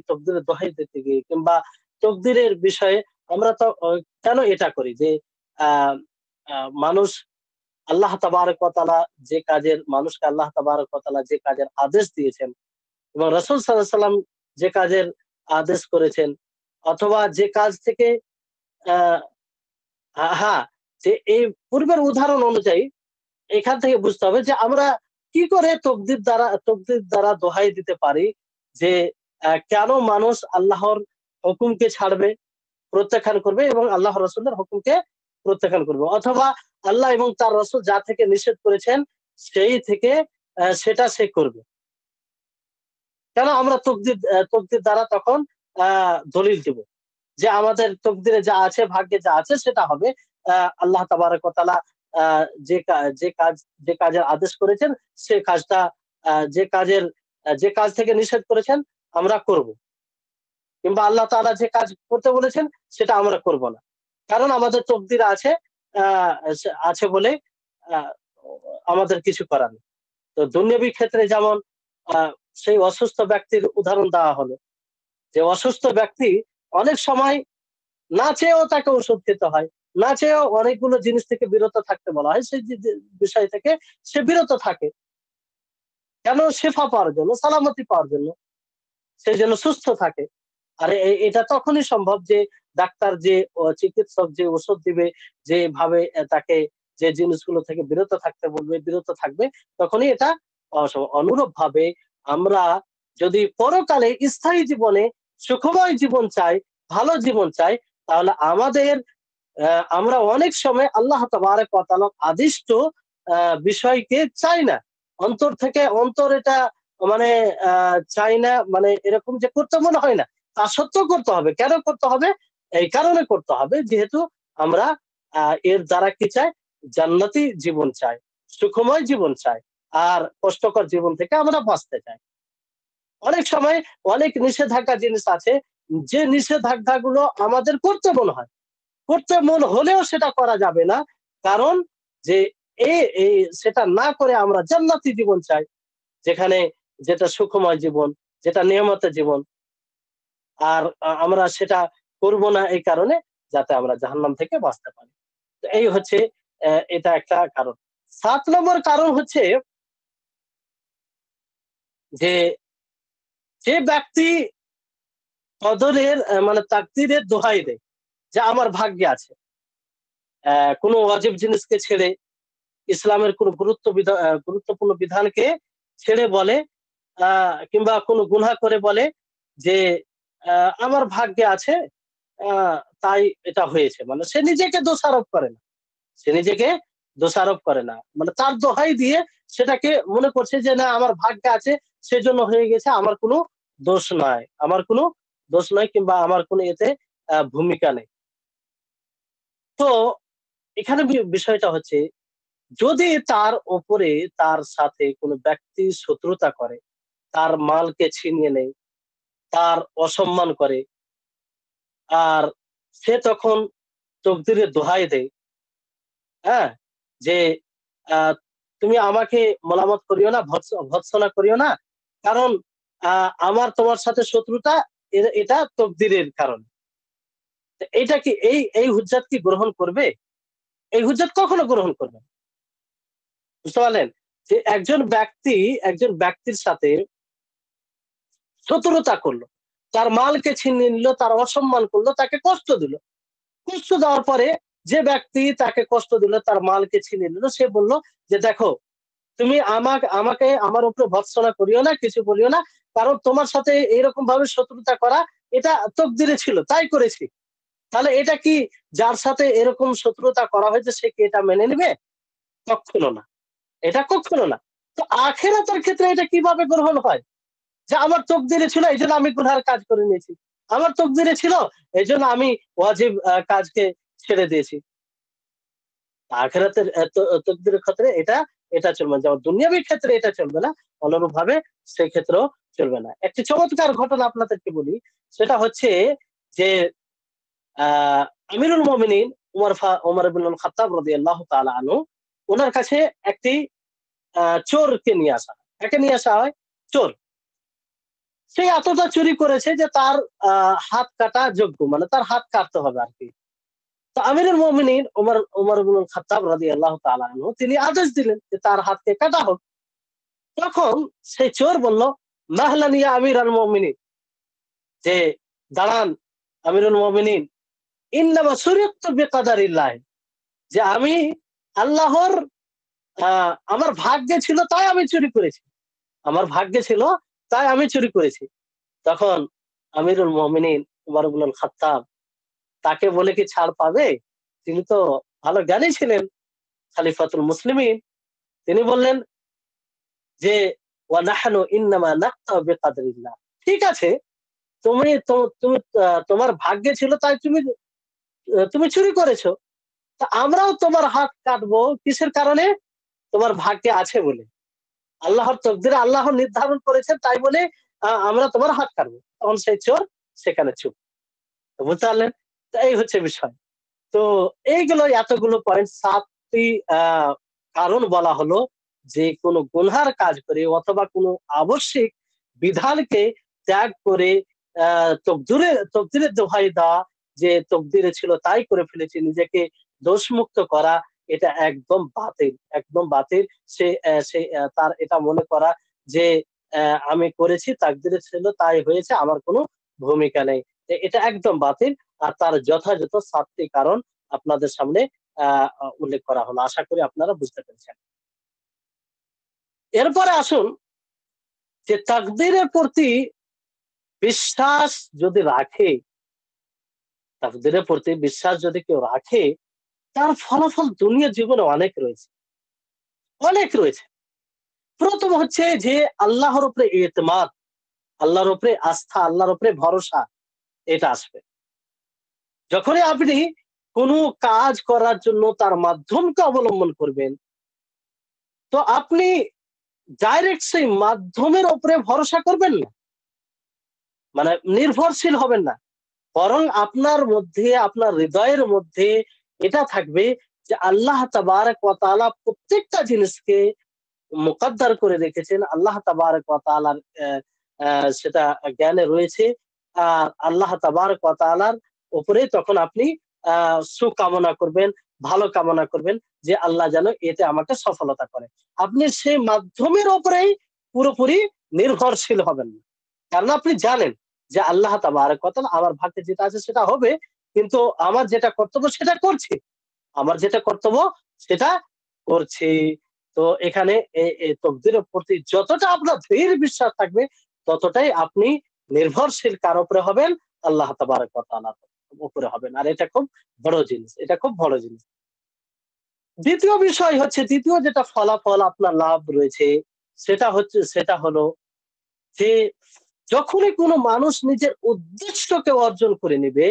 তকদিরের দোহাই দিতে গিয়ে কিংবা তকদিরের বিষয়ে আমরা তো কেন এটা করি যে আ আ মানুষ আল্লাহ তাবারাক ওয়া তাআলা মানুষকে আল্লাহ তাবারাক ওয়া তাআলা যে কাজের আদেশ দিয়েছেন এবং রাসূল সাল্লাল্লাহু আলাইহি সাল্লাম যে কাজের আদেশ করেছেন অথবা যে কাজ থেকে আ হ্যাঁ, যে এই পূর্বের উদাহরণ অনুযায়ী এখান থেকে বুঝতে হবে যে আমরা কি করে তকদির দ্বারা দোহাই দিতে পারি যে কেন মানুষ আল্লাহর হুকুমকে ছাড়বে, প্রত্যাখ্যান করবে এবং আল্লাহ রাসূলের হুকুমকে প্রত্যাখ্যান করবে। অথবা আল্লাহ এবং তার রাসূল যা থেকে নিষেধ করেছেন সেই থেকে সেটা সে করবে। কেন আমরা তকদির দ্বারা তখন আ দলিল দিব। যে আমাদের তকদিরে যা আছে, ভাগ্যে যা আছে সেটা হবে। আল্লাহ তাবারাক ওয়া তাআলা আ যে কা যে কাজ যে কাজের আদেশ করেছেন সে কাজটা যে কাজ থেকে নিষেধ করেছেন আমরা করব। কিংবা আল্লাহ তাআলা যে কাজ করতে বলেছেন সেটা আমরা করব না। কারণ আমাদের তকদিরে আছে আছে বলে আহ, আমাদের কিছু করার নেই। তো দুনিয়াবী ক্ষেত্রে যেমন সেই অসুস্থ ব্যক্তির উদাহরণ দেওয়া হলো, যে অসুস্থ ব্যক্তি অনেক সময় না চেয়েও তাকে ওষুধ খেতে হয়, না চেয়েও অনেকগুলো জিনিস থেকে বিরত থাকতে বলা হয়, সেই বিষয় থেকে সে বিরত থাকে কেন? শেফা পাওয়ার জন্য, সালামতি পাওয়ার জন্য, সে যেন সুস্থ থাকে। আর এটা তখনই সম্ভব যে ডাক্তার, যে চিকিৎসক যে ওষুধ দিবে, যেভাবে তাকে যে জিনিসগুলো থেকে বিরত থাকতে বলবে, বিরত থাকবে, তখনই এটা অনুরূপ ভাবে আমরা যদি পরকালে স্থায়ী জীবনে সুখময় জীবন চাই, ভালো জীবন চাই, তাহলে আমাদের আমরা অনেক সময় আল্লাহ তাবারক ওয়া তাআলার আদিষ্ট বিষয়কে চাই না, অন্তর থেকে অন্তর এটা মানে চাই না, মানে এরকম যে করতে মনে হয় না, তা সত্ত্বেও করতে হবে। কেন করতে হবে? এই কারণে করতে হবে যেহেতু আমরা এর দ্বারা কি চাই? জান্নাতি জীবন চাই, সুখময় জীবন চাই, আর কষ্টকর জীবন থেকে আমরা বাঁচতে চাই। অনেক সময় অনেক নিষেধাজ্ঞা জিনিস আছে, যে নিষেধাজ্ঞাগুলো আমাদের করতে মনে হয়, করতে মন হলেও সেটা করা যাবে না, কারণ যে সেটা না করে আমরা জান্নাতি জীবন চাই, যেখানে যেটা সুখময় জীবন, যেটা নিয়ামতের জীবন। আর আমরা সেটা করব না এই কারণে, যাতে আমরা জাহান্নাম থেকে বাঁচতে পারি। তো এই হচ্ছে এটা একটা কারণ। ৭ নম্বর কারণ হচ্ছে যে, যে ব্যক্তি কদরের মানে তাকদীরের দোহাই দেয় যে আমার ভাগ্যে আছে, কোনো ওয়াজিব জিনিসকে ছেড়ে, ইসলামের কোনো গুরুত্বপূর্ণ বিধানকে ছেড়ে বলে, কিংবা কোনো গুনাহ করে বলে যে আমার ভাগ্যে আছে, তাই এটা হয়েছে, মানে সে নিজেকে দোষারোপ করে না, সে নিজেকে দোষারোপ করে না, মানে তার দোহাই দিয়ে সেটাকে মনে করছে যে না আমার ভাগ্যে আছে, সেজন্য হয়ে গেছে, আমার কোনো দোষ নয়, আমার কোনো দোষ নয়, কিংবা আমার কোনো এতে ভূমিকা নেই। তো এখানে বিষয়টা হচ্ছে, যদি তার উপরে, তার সাথে কোনো ব্যক্তি শত্রুতা করে, তার মালকে ছিনিয়ে নেয়, তার অসম্মান করে, আর সে তখন তকদিরের দোহাই দেয়, হ্যাঁ, যে তুমি আমাকে মলামত করিও না, ভৎসনা করিও না, কারণ আমার তোমার সাথে শত্রুতা, এটা তকদিরের কারণে। তো এইটা কি, এই হুজ্জাত কি গ্রহণ করবে? এই হুজ্জাত কখনো গ্রহণ করবে না। বুঝতে পারলেন? যে একজন ব্যক্তির সাথে শত্রুতা করলো, তার মালকে ছিনিয়ে নিল, তার অসম্মান করলো, তাকে কষ্ট দিল, কষ্ট দেওয়ার পরে যে ব্যক্তি তাকে কষ্ট দিল, তার মালকে ছিনিয়ে নিল, সে বলল যে দেখো, তুমি আমাকে আমার উপরে ভর্ৎসনা করিও না, কিছু বলিও না, কারণ তোমার সাথে এরকম ভাবে শত্রুতা করা এটা তকদিরে ছিল, তাই করেছি। তাহলে এটা কি, যার সাথে এরকম শত্রুতা করা হয়েছে সে কি এটা মেনে নেবে? কখনো না, এটা কখনো না। তো আখিরাতের ক্ষেত্রে এটা কিভাবে গ্রহণ হয়? যে আমার তকদিরে ছিল এই জন্য আমি গুনহার কাজ করে নিয়েছি, আমার তকদিরে ছিল এই জন্য আমি ওয়াজিব কাজকে ছেড়ে দিয়েছি। আখিরাতের তকদিরের ক্ষেত্রে এটা এটা চলবে না, যেমন দুনিয়াবীর ক্ষেত্রে এটা চলবে না, অনুরূপ ভাবে সেই ক্ষেত্রেও চলবে না। একটি চমৎকার ঘটনা আপনাদেরকে বলি, সেটা হচ্ছে যে আহ আমিরুল মুমিনিন উমর ইবনুল খাত্তাব রাদিয়াল্লাহু তাআলা আনহু, ওনার কাছে একটি চোরকে নিয়ে আসা হয়, একে নিয়ে আসা হয়, চোর। সে এতটা চুরি করেছে যে তার হাত কাটা যোগ্য, মানে তার হাত কাটতে হবে আর কি। তো আমিরুল মুমিনিন উমর ইবনুল খাত্তাব রাদিয়াল্লাহু তাআলা আনহু, তিনি আদেশ দিলেন যে তার হাতকে কাটা হোক। তখন সেই চোর বলল, মাহলান ইয়া আমিরাল মুমিনিন, যে দাঁড়ান আমিরুল মুমিনিন, ইন্নামা শুরিকতু বিকাদারিল্লাহ, যে আমি আল্লাহর আমার ভাগ্যে ছিল তাই আমি চুরি করেছি, আমার ভাগ্যে ছিল তাই আমি চুরি করেছি। তখন আমিরুল মুমিনিন উমর ইবনুল খাত্তাব, তাকে বলে কি ছাড় পাবে? তিনি তো ভালো জ্ঞানী ছিলেন, খালিফাতুল মুসলিমিন। তিনি বললেন যে ওয়া নাহনু ইন্নামা নাকতাউ বিকাদরিল্লাহ, ঠিক আছে, তুমি তুমি তোমার ভাগ্যে ছিল তাই তুমি তুমি চুরি করেছো, তা আমরাও তোমার হাত কাটবো কিসের কারণে? তোমার ভাগ্যে আছে বলে, আল্লাহর তকদিরে আল্লাহ নির্ধারণ করেছেন তাই বলে আমরা তোমার হাত কাটবো। তখন সেই চোর সেখানে চুপ। তো বুঝতে পারলেন? তো এই হচ্ছে বিষয়। তো এইগুলো এতগুলো পয়েন্ট, 7টি কারণ বলা হলো যে কোনো গুনহার কাজ করে অথবা কোনো আবশ্যিক বিধানকে ত্যাগ করে তকদিরের দোহাই দেওয়া, যে তকদিরে ছিল তাই করে ফেলেছি, নিজেকে দোষমুক্ত করা, এটা একদম বাতিল, একদম বাতিল। সে তার এটা মনে করা যে আমি করেছি, তাকদিরে ছিল তাই হয়েছে, আমার কোনো ভূমিকা নেই, এটা একদম বাতিল। আর তার যথাযথ 7টি কারণ আপনাদের সামনে উল্লেখ করা হলো। আশা করি আপনারা বুঝতে পেরেছেন। এরপরে আসুন যে তাকদীরের প্রতি বিশ্বাস যদি রাখে, তাকদীরের প্রতি বিশ্বাস যদি কেউ রাখে, তার ফলাফল দুনিয়ার জীবনে অনেক রয়েছে, অনেক রয়েছে। প্রথম হচ্ছে যে আল্লাহর উপরে ইতিমাদ, আল্লাহর উপরে আস্থা, আল্লাহর উপরে ভরসা, এটা আসবে। যখনই আপনি কোনো কাজ করার জন্য তার মাধ্যমকে অবলম্বন করবেন, তো আপনি ডাইরেক্ট সেই মাধ্যমের উপরে ভরসা করবেন না, মানে নির্ভরশীল হবেন না, বরং আপনার মধ্যে, আপনার হৃদয়ের মধ্যে এটা থাকবে যে আল্লাহ তাবারক ওয়া তাআলা প্রত্যেকটা জিনিসকে মুকদ্দার করে রেখেছেন। আল্লাহ তাবারক ওয়া তাআলার সেটা জ্ঞানে রয়েছে। আর আল্লাহ তাবারক ওয়া তাআলার উপরে তখন আপনি সুকামনা করবেন, ভালো কামনা করবেন যে আল্লাহ যেন এতে আমাকে সফলতা করে। আপনি সেই মাধ্যমের উপরেই পুরোপুরি নির্ভরশীল হবেন না। কারণ আপনি জানেন যে আল্লাহ তাবারক ওয়া তাআলা আমার ভাগ্যে যেটা আছে সেটা হবে, কিন্তু আমার যেটা কর্তব্য সেটা করছি। আমার যেটা কর্তব্য সেটা করছি। তো এখানে তকদিরের প্রতি যতটা আপনার দৃঢ় বিশ্বাস থাকবে, ততটাই আপনি নির্ভরশীল কার উপরে হবেন? আল্লাহ তাবারক ওয়া তাআলার উপরে হবেন। আর এটা খুব বড় জিনিস। এটা খুব বড় জিনিস। দ্বিতীয় বিষয় হচ্ছে, দ্বিতীয় যেটা ফলাফল আপনার লাভ রয়েছে, সেটা হলো যে যখনই কোনো মানুষ নিজের উদ্দেশ্যকে অর্জন করে নিবে,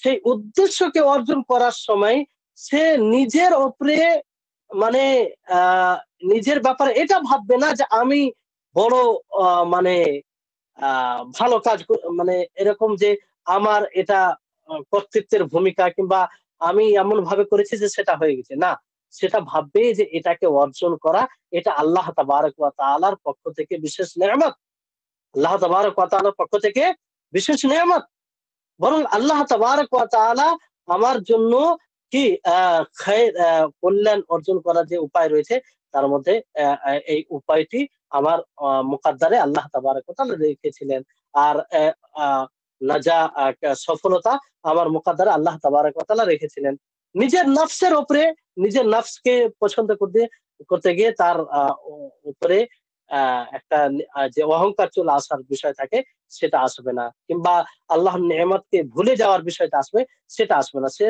সেই উদ্দেশ্যকে অর্জন করার সময় সে নিজের উপরে, মানে নিজের ব্যাপারে এটা ভাববে না যে আমি বড় মানে ভালো কাজ মানে এরকম যে আমার এটা কর্তৃত্বের ভূমিকা, কিংবা আমি এমন ভাবে করেছি যে সেটা হয়ে গেছে, না। সেটা ভাববে যে এটাকে অর্জন করা, এটা আল্লাহ তাবারক ওয়া তাআলার পক্ষ থেকে বিশেষ নেয়ামত, আল্লাহ তাবারক ওয়া তাআলার পক্ষ থেকে বিশেষ নেয়ামত। বরং আল্লাহ তাবারক ওয়া তাআলা আমার জন্য কি কল্যাণ অর্জন করার যে উপায় রয়েছে, তার মধ্যে এই উপায়টি আমার মুকাদ্দারে আল্লাহ তাবারক ওয়া তাআলা রেখেছিলেন। আর সফলতা আমার মুকাদ্দারে আল্লাহ তাবারক ওয়া তাআলা রেখেছিলেন। নিজের নফসের উপরে, নিজের নফসকে পছন্দ করতে গিয়ে তার উপরে একটা যে অহংকার চলে আসার বিষয় থাকে, সেটা আসবে না। কিংবা আল্লাহর নেয়ামতকে ভুলে যাওয়ার বিষয়টা আসবে, সেটা আসবে না। সে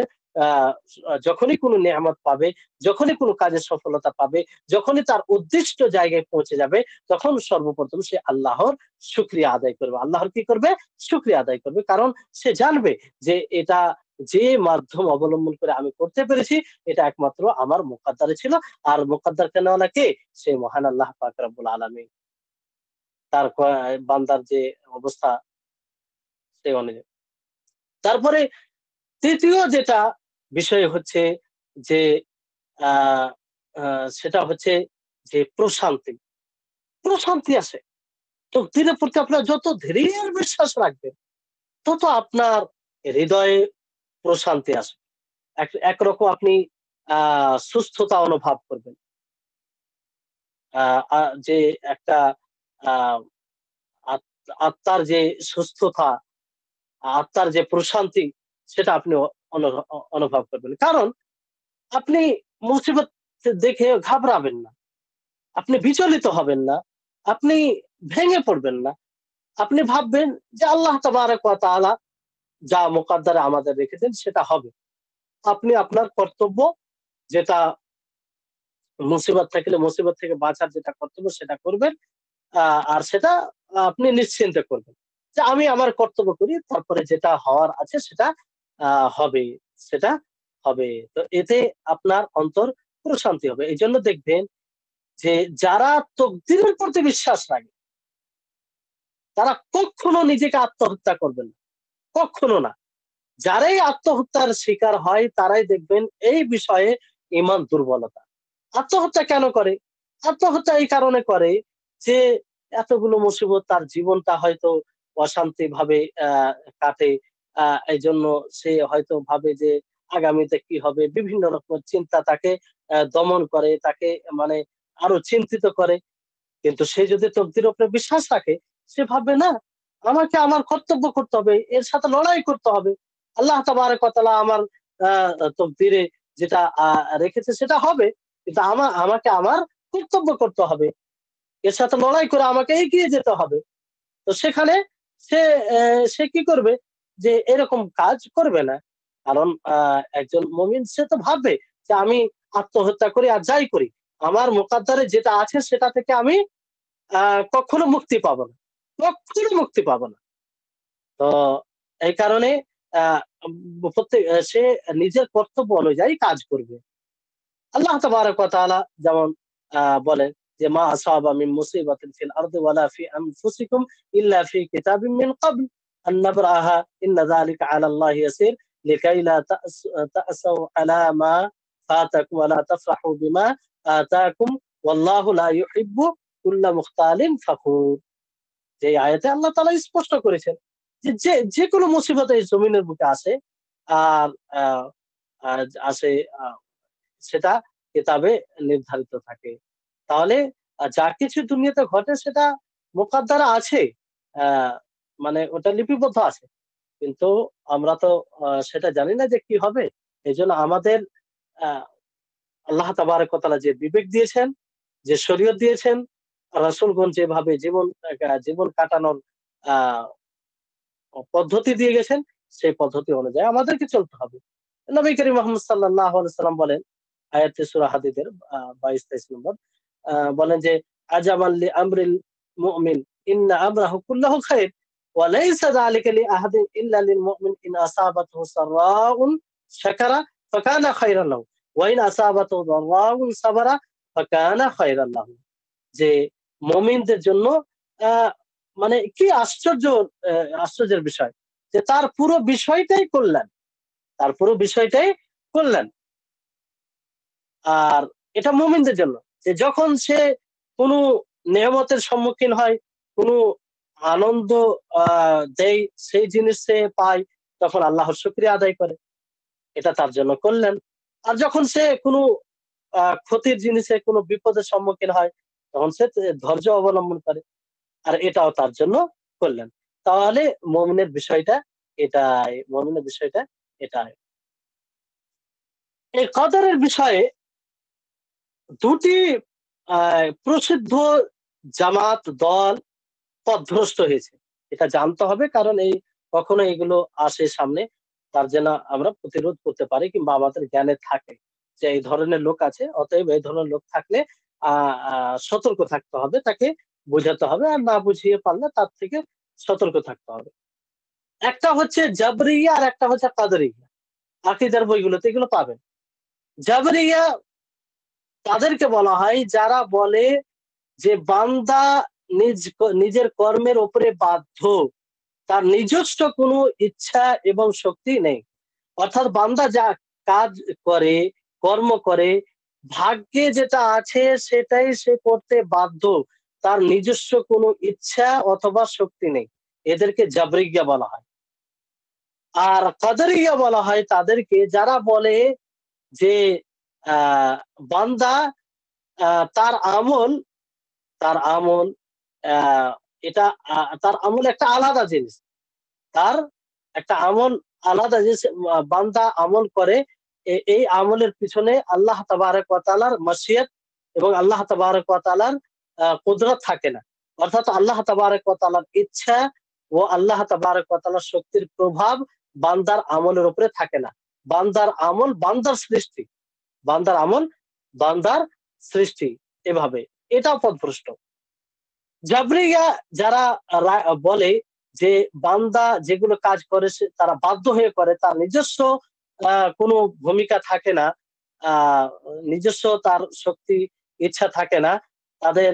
যখনই কোনো নেয়ামত পাবে, যখনই কোনো কাজের সফলতা পাবে, যখনই তার উদ্দিষ্ট জায়গায় পৌঁছে যাবে, তখন সর্বপ্রথম সে আল্লাহর শুকরিয়া আদায় করবে। আল্লাহর কি করবে? শুকরিয়া আদায় করবে। কারণ সে জানবে যে এটা যে মাধ্যম অবলম্বন করে আমি করতে পেরেছি, এটা একমাত্র আমার মুকাদ্দারে ছিল। আর মুকাদ্দার কেনওয়ালা কে? সেই মহান আল্লাহ পাক রব্বুল আলামিন। তার বান্দার যে অবস্থা সেই অনুযায়ী। তারপরে তৃতীয় যেটা বিষয় হচ্ছে যে আ আ সেটা হচ্ছে যে প্রশান্তি। প্রশান্তি আসে। তকদিরের প্রতি আপনার যত দৃঢ় বিশ্বাস রাখবেন, তত আপনার হৃদয়ে প্রশান্তি আসবে। একরকম আপনি আ সুস্থতা অনুভব করবেন। আ আ যে একটা আ আত আত্মার যে সুস্থতা, আত্মার যে প্রশান্তি, সেটা আপনি অনুভব করবেন। কারণ আপনি মুসিবত দেখে ঘাবড়াবেন না। আপনি বিচলিত হবেন না। আপনি ভেঙে পড়বেন না। আপনি ভাববেন যে আল্লাহ তাবারাক ওয়া তাআলা যা মুকাদ্দারে আমাদের রেখেছেন সেটা হবে। আপনি আপনার কর্তব্য, যেটা মুসিবত থাকলে মুসিবত থেকে বাঁচার যেটা কর্তব্য সেটা করবেন। আ আর সেটা আপনি নিশ্চিন্তে করবেন। যে আমি আমার কর্তব্য করি, তারপরে যেটা হওয়ার আছে সেটা আ হবে, সেটা হবে। তো এতে আপনার অন্তর প্রশান্তি হবে। এজন্য দেখবেন যে যারা তকদিরের প্রতি বিশ্বাস রাখে, তারা কক্ষনো নিজেকে আত্মহত্যা করবে না। কক্ষনো না। যারাই আত্মহত্যার শিকার হয় তারাই দেখবেন এই বিষয়ে ইমান দুর্বলতা। আত্মহত্যা কেন করে? আত্মহত্যা এই কারণে করে যে এতগুলো মুসিবত, তার জীবনটা হয়তো অশান্তি ভাবে কাটে। এই জন্য সে হয়তো ভাবে যে আগামীতে কি হবে, বিভিন্ন রকমের চিন্তা তাকে দমন করে, তাকে মানে আরো চিন্তিত করে। কিন্তু সে যদি তকদির উপরে বিশ্বাস রাখে, সে ভাববে না, আমাকে আমার কর্তব্য করতে হবে, এর সাথে লড়াই করতে হবে। আল্লাহ তাবারক ওয়া তাআলা আমার তকদিরে যেটা রেখেছে সেটা হবে, কিন্তু আমাকে আমার কর্তব্য করতে হবে, এর সাথে লড়াই করে আমাকে এগিয়ে যেতে হবে। তো সেখানে সে সে কি করবে, যে এরকম কাজ করবে না। কারণ একজন মুমিন সে তো ভাববে যে আমি আত্মহত্যা করি আর যাই করি, আমার মুকাদ্দারে যেটা আছে সেটা থেকে আমি কখনো মুক্তি পাবো না। কখনো মুক্তি পাবো না। তো এই কারণে আ প্রত্যেক সে নিজের কর্তব্য অনুযায়ী কাজ করবে। আল্লাহ তাবারাক ওয়া তাআলা যেমন বলেন যে, "মা আসাবা মিন মুসিবাতিন ফিল আরদি ওয়ালা ফি আনফুসিকুম ইল্লা ফি কিতাবিম মিন ক্বাবল আন নাবরাহা ইন্না যালিকা আলা আল্লাহি ইয়াসির লিকাই লা তা'সাউ আলা মা ফাতাকুম ওয়া লা তাফরাহু বিমা আতাকুম ওয়াল্লাহু লা ইউহিব্বু কুল্লা মুখতালিন ফাখুর।" যে আয়াতে আল্লাহ তাআলা স্পষ্ট করেছেন যে কোনো মুসিবত এই জমিনের বুকে আসে আর আ আ আসে সেটা কিতাবে নির্ধারিত থাকে। তাহলে যা কিছু দুনিয়াতে ঘটে সেটা মোকদ্দরা আছে। আ মানে ওটা লিপিবদ্ধ আছে। কিন্তু আমরা তো সেটা জানি না যে কি হবে। এজন্য আমাদের আ আল্লাহ তাবারাক ওয়া তাআলা যে বিবেক দিয়েছেন, যে শরীয়ত দিয়েছেন, রাসূলগণ যেভাবে জীবন কাটানোর আ পদ্ধতি দিয়ে গেছেন, সেই পদ্ধতি অনুযায়ী আমাদেরকে চলতে হবে। নবী করিম মুহাম্মদ সাল্লাল্লাহু আলাইহি সাল্লাম বলেন, আয়াতে সূরা হাদীদের 22-23 নম্বর বলেন যে, "আজাবান লি আমরিল মুমিন ইন্না আমরাহু কুল্লাহু খাইর ওয়া লাইসা যালিকা লি আহাদিন ইল্লা লিল মুমিন ইন আসাবাতহু সাররাউন শাকারা ফাকানা খাইরান লাহু ওয়া ইন আসাবাতহু দাররাউন সাবারা ফাকানা খাইরান লাহু।" যে মুমিনদের জন্য আ মানে কি আশ্চর্যের বিষয় যে তার পুরো বিষয়টাই কল্যাণ। তার পুরো বিষয়টাই কল্যাণ। আর এটা মুমিনদের জন্য। যে যখন সে কোনো নেয়ামতের সম্মুখীন হয়, কোনো আনন্দ আ দেয়, সেই জিনিস সে পায়, তখন আল্লাহর শুকরিয়া আদায় করে। এটা তার জন্য কল্যাণ। আর যখন সে কোনো ক্ষতির জিনিসে কোনো বিপদের সম্মুখীন হয়, তখন সে ধৈর্য অবলম্বন করে। আর এটাও তার জন্য কল্যাণ। তাহলে মুমিনের বিষয়টা এটাই। এই কদরের বিষয়ে ২ টি আ প্রসিদ্ধ জামাত দল পথভ্রষ্ট হয়েছে। এটা জানতে হবে, কারণ কখনো এগুলো আসে সামনে। তার যেন আমরা প্রতিরোধ করতে পারি কিংবা আমাদের জ্ঞানে থাকে যে এই ধরনের লোক আছে। অতএব এই ধরনের লোক থাকলে আ আ সতর্ক থাকতে হবে। তাকে বোঝাতে হবে। আর না বুঝিয়ে পারলে তার থেকে সতর্ক থাকতে হবে। একটা হচ্ছে জাবরিয়া আর একটা হচ্ছে কাদরিয়া। আকীদার বইগুলোতে এগুলো পাবেন। জাবরিয়া তাদেরকে বলা হয় যারা বলে যে বান্দা নিজের কর্মের উপরে বাধ্য। তার নিজস্ব কোনো ইচ্ছা এবং শক্তি নেই। অর্থাৎ বান্দা যা কাজ করে, কর্ম করে, ভাগ্যে যেটা আছে সেটাই সে করতে বাধ্য। তার নিজস্ব কোনো ইচ্ছা অথবা শক্তি নেই। এদেরকে জাবরিয়া বলা হয়। আর কাদরিয়া বলা হয় তাদেরকে যারা বলে যে আ বান্দা আ তার আমল তার আমল আ এটা তার আমল একটা আলাদা জিনিস। তার একটা আমল আলাদা জিনিস, বান্দা আমল করে। এই আমলের পিছনে আল্লাহ তাবারাক ওয়া তাআলার মাশিয়াত এবং আল্লাহ তাবারাক ওয়া তাআলার কুদরত থাকে না। অর্থাৎ আল্লাহ তাবারাক ওয়া তাআলার ইচ্ছা ও আল্লাহ তাবারাক ওয়া তাআলার শক্তির প্রভাব বান্দার আমলের উপরে থাকে না। বান্দার আমল বান্দার সৃষ্টি। বান্দার আমল বান্দার সৃষ্টি। এভাবে। এটাও পথভ্রষ্ট। জাবরিয়া যারা বলে যে বান্দা যেগুলো কাজ করে তারা বাধ্য হয়ে করে, তার নিজস্ব কোনো ভূমিকা থাকে না, নিজস্ব তার শক্তি ইচ্ছা থাকে না, তাদের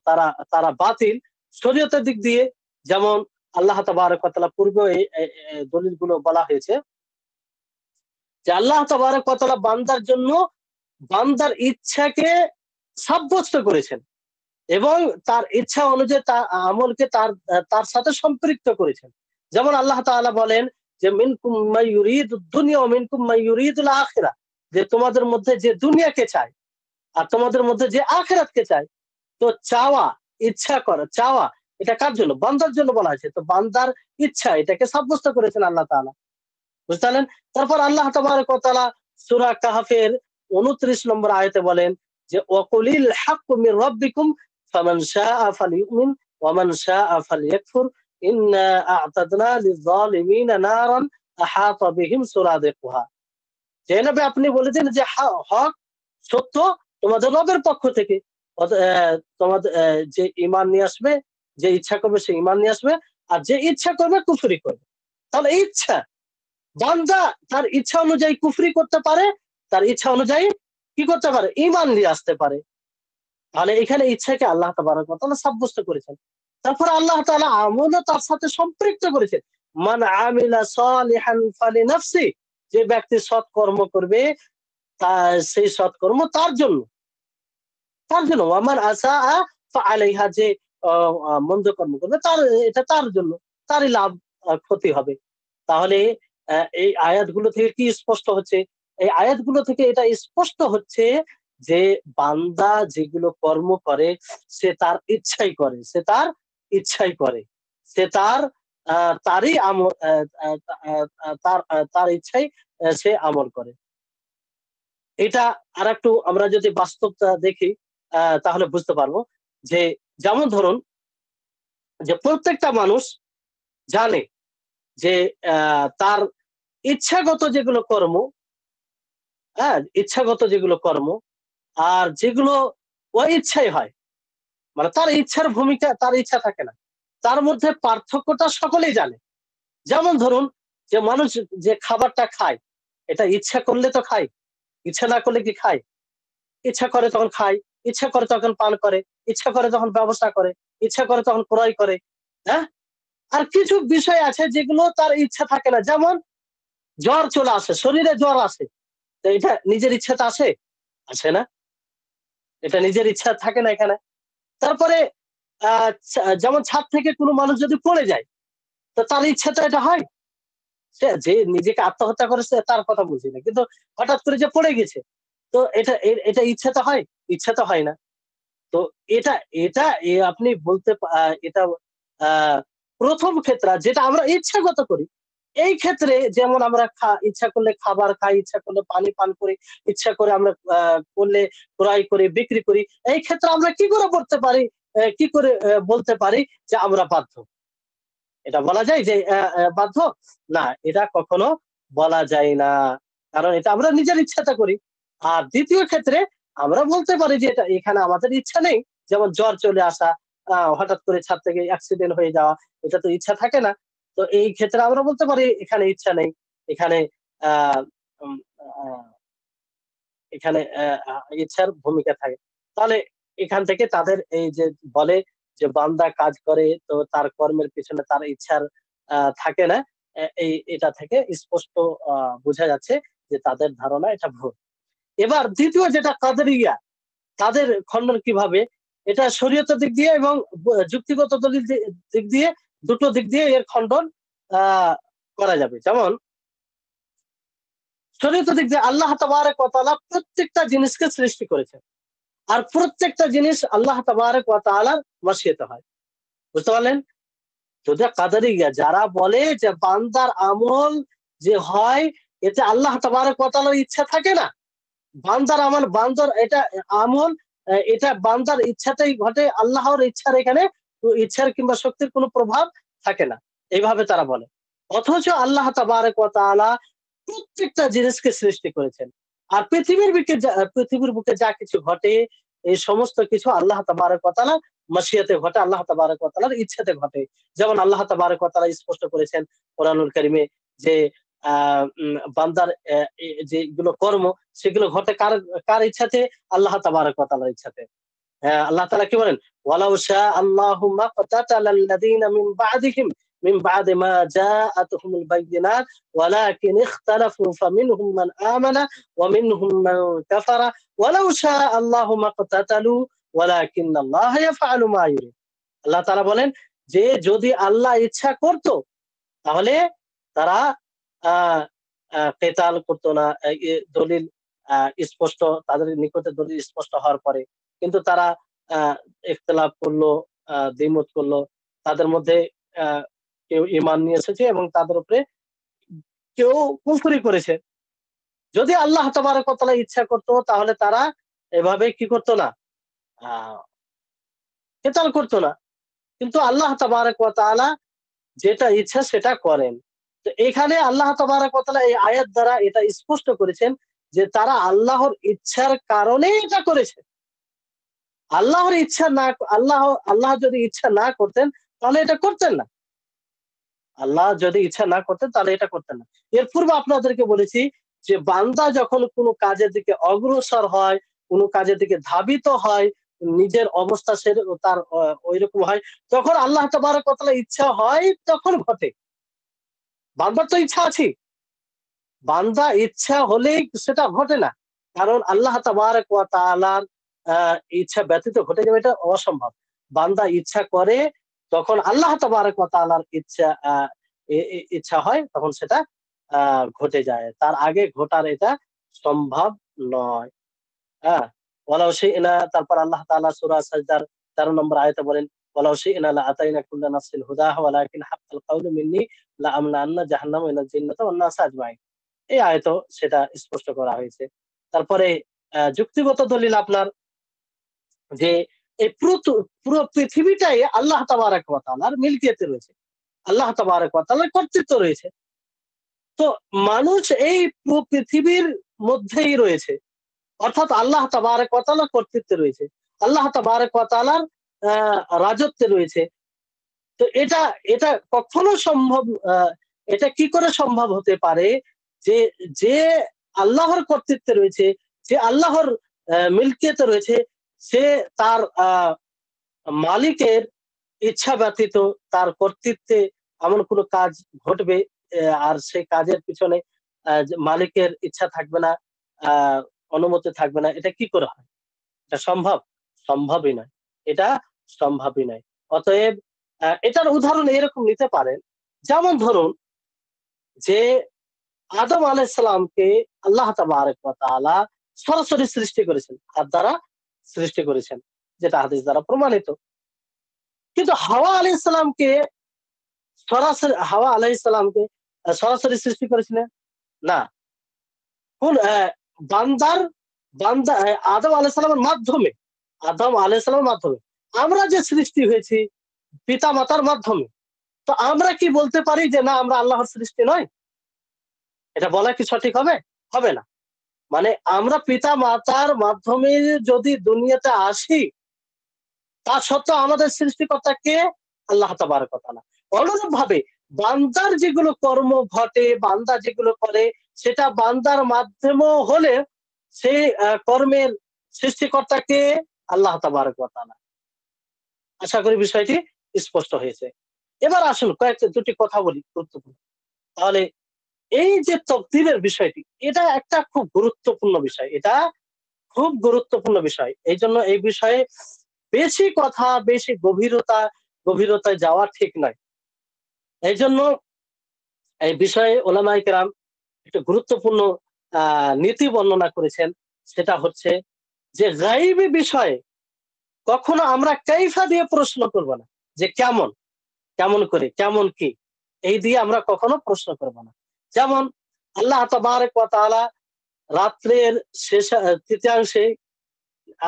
তারা তারা বাতিল। শরীয়তের দিক দিয়ে যেমন আল্লাহ তাবারক ওয়া তাআলা পূর্বে দলিলগুলো বলা হয়েছে যে আল্লাহ তাবারক ওয়া তাআলা বান্দার জন্য বান্দার ইচ্ছাকে সাব্যস্ত করেছেন এবং তার ইচ্ছা অনুযায়ী তার আমলকে তার সাথে সম্পৃক্ত করেছেন। যেমন আল্লাহ তাআলা বলেন যে মিনকুম মান ইউরিদুদ দুনিয়া ওয়া মিনকুম মান ইউরিদুল আখিরাহ, যে তোমাদের মধ্যে যে দুনিয়াকে চায় আর তোমাদের মধ্যে যে আখিরাতকে চায়। তো চাওয়া, ইচ্ছা করা, চাওয়া এটা কার জন্য? বান্দার জন্য বলা হয়েছে। তো বান্দার ইচ্ছা এটাকে সাব্যস্ত করেছেন আল্লাহ তাআলা। বুঝতে পারলেন? তারপর আল্লাহ তাবারক ওয়া তাআলা সূরা কাহফের ২৯ নম্বর আয়াতে বলেন যে ওয়াকুলিল হাক্কু মির রাব্বিকুম ফামান শাআ ফালইউমিন ওয়া মান শাআ ফালইয়াকফুর ইন্না আ'তাদনা লিয-যালিমিনা নারান আহাতা বিহিম সুরাদিকুহা। যে নবী আপনি বলে দিন যে হক সত্য তোমাদের রবের পক্ষ থেকে। তোমাদের যে ঈমান নিয়ে আসবে, যে ইচ্ছা করবে সে ঈমান নিয়ে আসবে, আর যে ইচ্ছা করবে কুফরি করবে। তাহলে এই ইচ্ছা, বান্দা তার ইচ্ছা অনুযায়ী কুফরি করতে পারে, তার ইচ্ছা অনুযায়ী কি করতে পারে? ঈমান নিয়ে আসতে পারে। তাহলে এখানে ইচ্ছাকে আল্লাহ তাবারক ওয়া তাআলা সাব্যস্ত করেছেন। তারপর আল্লাহ তাআলা আমলও তার সাথে সম্পৃক্ত করেছেন। মান আমিলা সালিহান ফালিনাফসি, যে ব্যক্তি সৎ কর্ম করবে সেই সৎকর্ম তার জন্য, তার জন্য। ওয়ামান আসাআ ফাআলাইহা, যে মন্দ কর্ম করবে তার, এটা তার জন্য, তারই লাভ ক্ষতি হবে। তাহলে এই আয়াতগুলো থেকে কি স্পষ্ট হচ্ছে? এই আয়াতগুলো থেকে এটা স্পষ্ট হচ্ছে যে বান্দা যেগুলো কর্ম করে সে তার ইচ্ছাই করে, সে তার ইচ্ছাই করে, সে তারই আমল, তার ইচ্ছাই সে আমল করে। এটা আরেকটু আমরা যদি বাস্তবটা দেখি তাহলে বুঝতে পারবো যে, যেমন ধরুন যে প্রত্যেকটা মানুষ জানে যে তার ইচ্ছাগত যেগুলো কর্ম, হ্যাঁ, ইচ্ছাগত যেগুলো কর্ম আর যেগুলো অইচ্ছাই হয়, মানে তার ইচ্ছার ভূমিকা, তার ইচ্ছা থাকে না, তার মধ্যে পার্থক্যটা সকলেই জানে। যেমন ধরুন যে মানুষ যে খাবারটা খায়, এটা ইচ্ছা করলে তো খায়, ইচ্ছা না করলে কি খায়? ইচ্ছা করে তখন খায়, ইচ্ছা করে তখন পান করে, ইচ্ছা করে তখন ব্যবসা করে, ইচ্ছা করে তখন ক্রয় করে। হ্যাঁ, আর কিছু বিষয় আছে যেগুলো তার ইচ্ছা থাকে না। যেমন জ্বর চলে আসে, শরীরে জ্বর আসে, তো এটা নিজের ইচ্ছাতে আসে? আসে না, এটা নিজের ইচ্ছা থাকে না এখানে। তারপরে যেমন ছাদ থেকে কোনো মানুষ যদি পড়ে যায়, তো তার ইচ্ছাতে এটা হয়? সে যে নিজেকে আত্মহত্যা করেছে তার কথা বুঝি না, কিন্তু হঠাৎ করে যে পড়ে গেছে, তো এটা ইচ্ছাতে হয়? ইচ্ছাতে হয় না। তো এটা এটা আপনি বলতে এটা আহ প্রথম ক্ষেত্রে যেটা আমরা ইচ্ছাগত করি, এই ক্ষেত্রে যেমন আমরা ইচ্ছা করলে খাবার খাই, ইচ্ছা করলে পানি পান করি, ইচ্ছা করে আমরা করলে ক্রয় করি, বিক্রি করি, এই ক্ষেত্রে আমরা কি করে বলতে পারি, কি করে বলতে পারি যে আমরা বাধ্য? এটা বলা যায় যে বাধ্য? না, এটা কখনো বলা যায় না, কারণ এটা আমরা নিজের ইচ্ছাতে করি। আর দ্বিতীয় ক্ষেত্রে আমরা বলতে পারি যে এটা এখানে আমাদের ইচ্ছা নেই, যেমন জ্বর চলে আসা, হঠাৎ করে ছাদ থেকে অ্যাক্সিডেন্ট হয়ে যাওয়া, এটা তো ইচ্ছা থাকে না। তো এই ক্ষেত্রে আমরা বলতে পারি এখানে ইচ্ছা নেই, এখানে আহ উম আহ এখানে ইচ্ছার ভূমিকা থাকে। তাহলে এখান থেকে তাদের এই যে বলে যে বান্দা কাজ করে তো তার কর্মের পিছনে তার ইচ্ছার থাকে না, এটা থেকে স্পষ্ট বোঝা যাচ্ছে যে তাদের ধারণা এটা ভুল। এবার দ্বিতীয় যেটা কাদেরিয়া, তাদের খণ্ডন কিভাবে? এটা শরীয়তের দিক দিয়ে এবং যুক্তিগত দলিল দিক দিয়ে, দুটো দিক দিয়ে এর খণ্ডন আহ করা যাবে। যেমন শরীয়তের দিক দিয়ে আল্লাহ তাবারক ওয়া তাআলা প্রত্যেকটা জিনিসকে সৃষ্টি করেছেন, আর প্রত্যেকটা জিনিস আল্লাহ তাবারক ওয়া তাআলার মাশিয়াতে হয়। বুঝতে পারলেন? যদি কাদারিয়া যারা বলে যে বান্দার আমল যে হয় এতে আল্লাহ তাবারক ওয়া তাআলার ইচ্ছা থাকে না, বান্দার আমল, বান্দার এটা আমল, এটা বান্দার ইচ্ছাতেই ঘটে, আল্লাহর ইচ্ছার এখানে ইচ্ছার কিংবা শক্তির কোনো প্রভাব থাকে না, এইভাবে তারা বলে। অথচ আল্লাহ তাবারক ওয়া তাআলা প্রত্যেকটা জিনিসকে সৃষ্টি করেছেন। আর পৃথিবীর বুকে যা কিছু ঘটে, এই সমস্ত কিছু আল্লাহ তাবারক ওয়া তাআলার মাশিয়াতে ঘটে, আল্লাহ তাবারক ওয়া তাআলার ইচ্ছাতে ঘটে। যেমন আল্লাহ তাবারক ওয়া তাআলা স্পষ্ট করেছেন কোরআনুল কারীমে যে বান্দার যেগুলো কর্ম সেগুলো ঘটে কার ইচ্ছাতে? আল্লাহ তাবারক ওয়া তাআলার ইচ্ছাতে। আল্লাহ তাআলা কি বলেন? ওয়ালাউ শা আল্লাহু মাকতাতালাল্লাযীনা মিন বা'দিহিম মিন বাদি মা জাআতুহুমুল বাইয়িনাত ওয়ালাকিন ইখতালাফু ফামিনহুম মান আমানা ওয়া মিনহুম মান কাফারা ওয়ালাউ শাআ আল্লাহু মাকতাতালু ওয়ালাকিন্নাল্লাহা ইয়াফআলু মা ইউরিদ। আল্লাহ তাআলা বলেন যে যদি আল্লাহ ইচ্ছা করত তাহলে তারা আহ কেতাল করতো না। দলিল স্পষ্ট, তাদের নিকটে দলিল স্পষ্ট হওয়ার পরে কিন্তু তারা ইখতিলাফ করলো, দ্বিমত করলো। তাদের মধ্যে কেউ ঈমান নিয়ে এসেছে এবং তাদের উপরে কেউ কুফরি করেছে। যদি আল্লাহ তাবারক ওয়া তাআলা ইচ্ছা করতো তাহলে তারা এভাবে কি করতো না, আহ কেতাল করতো না। কিন্তু আল্লাহ তাবারক ওয়া তাআলা যেটা ইচ্ছা সেটা করেন। তো এখানে আল্লাহ তাবারক ওয়া তাআলা এই আয়াত দ্বারা এটা স্পষ্ট করেছেন যে তারা আল্লাহর ইচ্ছার কারণে এটা করেছে। আল্লাহর ইচ্ছা না, আল্লাহ যদি ইচ্ছা না করতেন তাহলে এটা করতেন না। আল্লাহ যদি ইচ্ছা না করতেন তাহলে এটা করতেন না। এর পূর্বে আপনাদেরকে বলেছি যে বান্দা যখন কোনো কাজের দিকে অগ্রসর হয়, কোনো কাজের দিকে ধাবিত হয়, নিজের অবস্থা সেরে তার ঐরকম হয়, তখন আল্লাহ তাবারক ওয়া তাআলা ইচ্ছা হয় তখন ঘটে। বান্দার তো ইচ্ছা আছে, বান্দা ইচ্ছা হলেই সেটা ঘটে না। কারণ আল্লাহ তাবারক ওয়া তাআলার ইচ্ছা ব্যতীত ঘটে যাবে এটা অসম্ভব। বান্দা ইচ্ছা করে তখন আল্লাহ তাবারক ওয়া তাআলার ইচ্ছা হয় তখন সেটা ঘটে যায়। তার আগে ঘটার এটা সম্ভব নয়। হ্যাঁ? ওয়ালাউ শি'না, তারপর আল্লাহ তাআলা সূরা সাজদার ১৩ নম্বর আয়াতে বলেন, ওয়ালাউ শি'না লাআতাইনা কুল্লা নাফসিন হুদাহা ওয়ালাকিন হাক্কাল কাওলু মিন্নি লাআমলাআন্না জাহান্নামা মিনাল জিন্নাতি ওয়ান নাসি আজমাইন। এই আয়াতেও সেটা স্পষ্ট করা হয়েছে। তারপরে যুক্তিগত দলিল আপনার যে এই পুরো পৃথিবীটাই আল্লাহ তাবারক ওয়া তাআলার মিলকিয়তে রয়েছে। আল্লাহ তাবারক ওয়া তাআলার কর্তৃত্ব রয়েছে। তো মানুষ এই পুরো পৃথিবীর মধ্যেই রয়েছে। অর্থাৎ আল্লাহ তাবারক ওয়া তাআলার কর্তৃত্বে রয়েছে। আল্লাহ তাবারক ওয়া তাআলার আ রাজত্বে রয়েছে। তো এটা এটা কখনো সম্ভব, এটা কি করে সম্ভব হতে পারে যে যে আল্লাহর কর্তৃত্বে রয়েছে, যে আল্লাহর মিলকিয়তে রয়েছে, সে তার মালিকের ইচ্ছা ব্যতীত তার কর্তৃত্বে এমন কোনো কাজ ঘটবে আর সেই কাজের পিছনে যে মালিকের ইচ্ছা থাকবে না, আহ অনুমতি থাকবে না, এটা কি করে হয়? এটা সম্ভব? সম্ভবই নয়। এটা সম্ভবই নয়। অতএব এটার উদাহরণ এরকম নিতে পারেন, যেমন ধরুন যে আদম আলাইহিস সালামকে আল্লাহ তাবারক ওয়া তাআলা সরাসরি সৃষ্টি করেছেন, হাত দ্বারা সৃষ্টি করেছেন, যেটা হাদিস দ্বারা প্রমাণিত। কিন্তু হাওয়া আলাইহিস সালামকে সরাসরি সৃষ্টি করেছিলেন না। কোন বান্দার বান্দা আদম আলাইহিস সালামের মাধ্যমে, আদম আলাইহিস সালামের মাধ্যমে আমরা যে সৃষ্টি হয়েছি পিতা মাতার মাধ্যমে। তো আমরা কি বলতে পারি যে না আমরা আল্লাহর সৃষ্টি নয়? এটা বলা কি সঠিক হবে? হবে না। মানে আমরা পিতা মাতার মাধ্যমে যদি দুনিয়াতে আসি, তা সত্ত্বেও আমাদের সৃষ্টিকর্তা কে? আল্লাহ তাবারক ওয়া তাআলা। অনুরূপ ভাবে বান্দার যেগুলো কর্ম ঘটে, বান্দা যেগুলো করে সেটা বান্দার মাধ্যমেও হলে সেই কর্মের সৃষ্টিকর্তা কে? আল্লাহ তাবারক ওয়া তাআলা। আশা করি বিষয়টি স্পষ্ট হয়েছে। এবার আসুন দুটি কথা বলি গুরুত্বপূর্ণ। তাহলে এই যে তাকদীরের বিষয়টি, এটা একটা খুব গুরুত্বপূর্ণ বিষয়। এটা খুব গুরুত্বপূর্ণ বিষয়। এইজন্য এই বিষয়ে বেশি কথা, বেশি গভীরতায় যাওয়া ঠিক নয়। এইজন্য এই বিষয়ে উলামায়ে কেরাম একটু গুরুত্বপূর্ণ নীতি বর্ণনা করেছেন। সেটা হচ্ছে যে গায়বী বিষয়ে কখনো আমরা কাইফা দিয়ে প্রশ্ন করব না। যে কেমন, কেমন করে, কেমন কি? এই দিয়ে আমরা কখনো প্রশ্ন করব না। যেমন আল্লাহ তাবারক ওয়া তাআলা রাত্রের তৃতীয়াংশে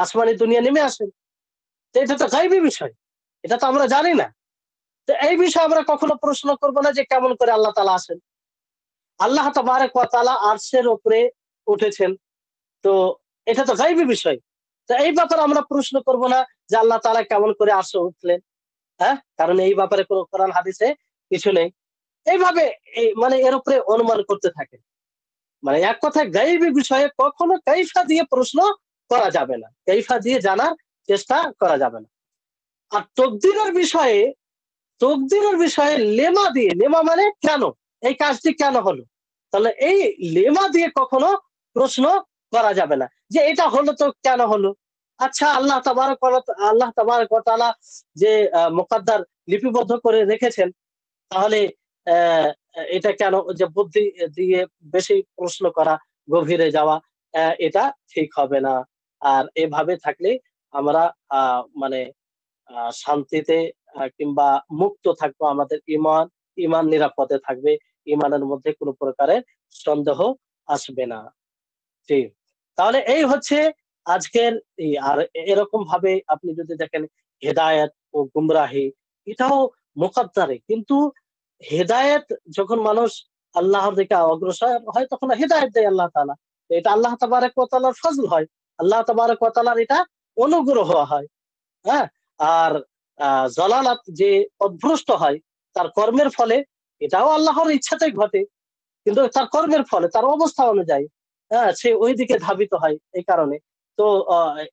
আসমানি দুনিয়া নেমে আসেন। তো এটা তো গায়বী বিষয়। এটা তো আমরা জানি না। তো এই বিষয়ে আমরা কখনো প্রশ্ন করব না যে কেমন করে আল্লাহ তাআলা আসেন। আল্লাহ তাবারক ওয়া তাআলা আরশের উপরে উঠেছেন। তো এটা তো গায়বী বিষয়। তো এই ব্যাপারে আমরা প্রশ্ন করব না যে আল্লাহ তাআলা কেমন করে আরশে উঠলেন। হ্যাঁ? কারণ এই ব্যাপারে কোন কোরআন হাদিসে কিছু নেই। এইভাবে মানে এর উপরে অনুমান করতে থাকে। মানে এক কথায় গায়বী বিষয়ে কখনো কাইফা দিয়ে প্রশ্ন করা যাবে না। কাইফা দিয়ে জানার চেষ্টা করা যাবে না। আর তাকদীরের বিষয়ে তকদিরের বিষয়ে লেমা দিয়ে, লেমা মানে কেন, এই কাজটি কেন হলো, তাহলে এই লেমা দিয়ে কখনো প্রশ্ন করা যাবে না যে এটা হলো তো কেন হলো। আচ্ছা, আল্লাহ তাবারক ওয়া তাআলা যে মুকদ্দার লিপিবদ্ধ করে রেখেছেন, তাহলে এটা কেন, যে বুদ্ধি দিয়ে বেশি প্রশ্ন করা, গভীরে যাওয়া, এটা ঠিক হবে না। আর এভাবে থাকলে আমরা মানে শান্তিতে কিংবা মুক্ত থাকবো, আমাদের ইমান নিরাপদে থাকবে, ইমানের মধ্যে কোনো প্রকারের সন্দেহ আসবে না। জি। তাহলে এই হচ্ছে আজকের আর এরকম ভাবে আপনি যদি দেখেন, হেদায়েত ও গুমরাহি এটাও মুকদ্দারে, কিন্তু হেদায়েত যখন মানুষ আল্লাহর দিকে অগ্রসর হয় তখন হেদায়েত দেয় আল্লাহ তাআলা। এটা আল্লাহ তাবারক ওয়া তাআলার ফজল হয়। আল্লাহ তাবারক ওয়া তাআলার এটা অনুগ্রহ হয়। হ্যাঁ? আর জলালাত যে পথভ্রষ্ট হয় তার কর্মের ফলে, এটাও আল্লাহর ইচ্ছাতেই ঘটে। কিন্তু তার কর্মের ফলে, তার অবস্থা অনুযায়ী, হ্যাঁ, সে ওই দিকে ধাবিত হয় এই কারণে। তো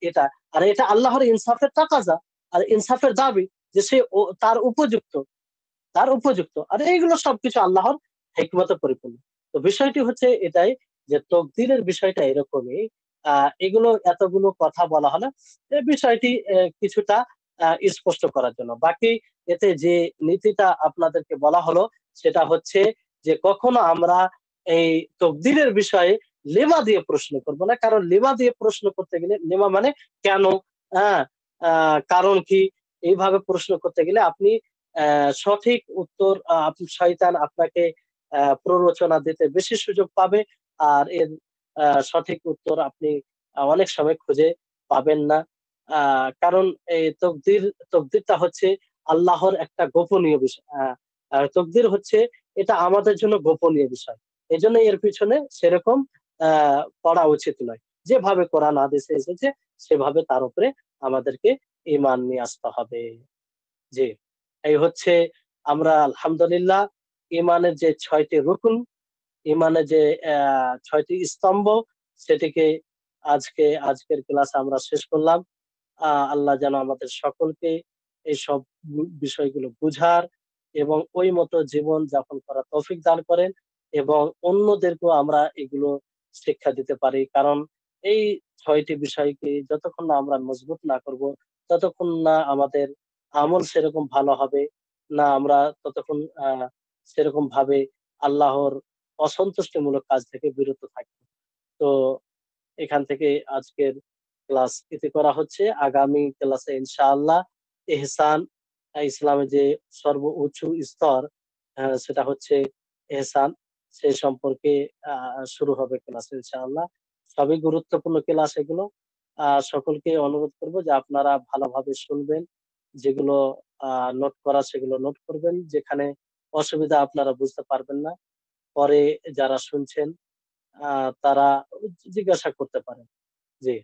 এটা, আর এটা আল্লাহর ইনসাফের তাকাজা আর ইনসাফের দাবি, যে সে তার উপযুক্ত, তার উপযুক্ত। আর এইগুলো সবকিছু আল্লাহর হিকমতে পরিপূর্ণ। তো বিষয়টি হচ্ছে এটাই, যে তকদিরের বিষয়টা এরকমই। এগুলো এতগুলো কথা বলা হলো এই বিষয়টি কিছুটা স্পষ্ট করার জন্য। বাকি এতে যে নীতিটা আপনাদেরকে বলা হলো সেটা হচ্ছে যে কখনো আমরা এই তকদিরের বিষয়ে লেমা দিয়ে প্রশ্ন করব না। কারণ লেমা দিয়ে প্রশ্ন করতে গেলে, লেমা মানে কেন, হ্যাঁ, কারণ কি, এইভাবে প্রশ্ন করতে গেলে আপনি সঠিক উত্তর, শয়তান আপনাকে প্ররোচনা দিতে বেশি সুযোগ পাবে। আর এর সঠিক উত্তর আপনি অনেক সময় খুঁজে পাবেন না। কারণ এই তকদিরটা হচ্ছে আল্লাহর একটা গোপনীয় বিষয়। তকদির হচ্ছে এটা আমাদের জন্য গোপনীয় বিষয়। এজন্য এর পিছনে সেরকম পড়া উচিত নয়। যেভাবে কোরআন হাদিসে এসেছে সেভাবে তার উপরে আমাদেরকে ঈমান নিয়ে আসতে হবে। জি। এই হচ্ছে, আমরা আলহামদুলিল্লাহ ঈমানের যে ৬ টি রুকুন, ঈমানের যে ৬ টি স্তম্ভ, সেটিকে আজকের ক্লাসে আমরা শেষ করলাম। আল্লাহ যেন আমাদের সকলকে এইসব বিষয়গুলো বুঝার এবং ওই মতো জীবন যাপন করার তৌফিক দান করেন, এবং অন্যদেরকেও আমরা এগুলো শিক্ষা দিতে পারি। কারণ এই ৬ টি বিষয়কে যতক্ষণ না আমরা মজবুত না করব, ততক্ষণ না আমাদের আমল সেরকম ভালো হবে, না আমরা ততক্ষণ সেরকম ভাবে আল্লাহর অসন্তুষ্টিমূলক কাজ থেকে বিরত থাকব। তো এখান থেকে আজকের ক্লাস ইতি করা হচ্ছে। আগামী ক্লাসে ইনশাআল্লাহ ইহসান, ইসলামের যে সর্বোচ্চ স্তর, সেটা হচ্ছে ইহসান, সে সম্পর্কে শুরু হবে ক্লাস ইনশাআল্লাহ। সবই গুরুত্বপূর্ণ ক্লাস এগুলো। সকলকে অনুরোধ করব যে আপনারা ভালোভাবে শুনবেন, যেগুলো নোট করা সেগুলো নোট করবেন, যেখানে অসুবিধা আপনারা বুঝতে পারবেন না পরে যারা শুনছেন তারা জিজ্ঞাসা করতে পারেন। জি।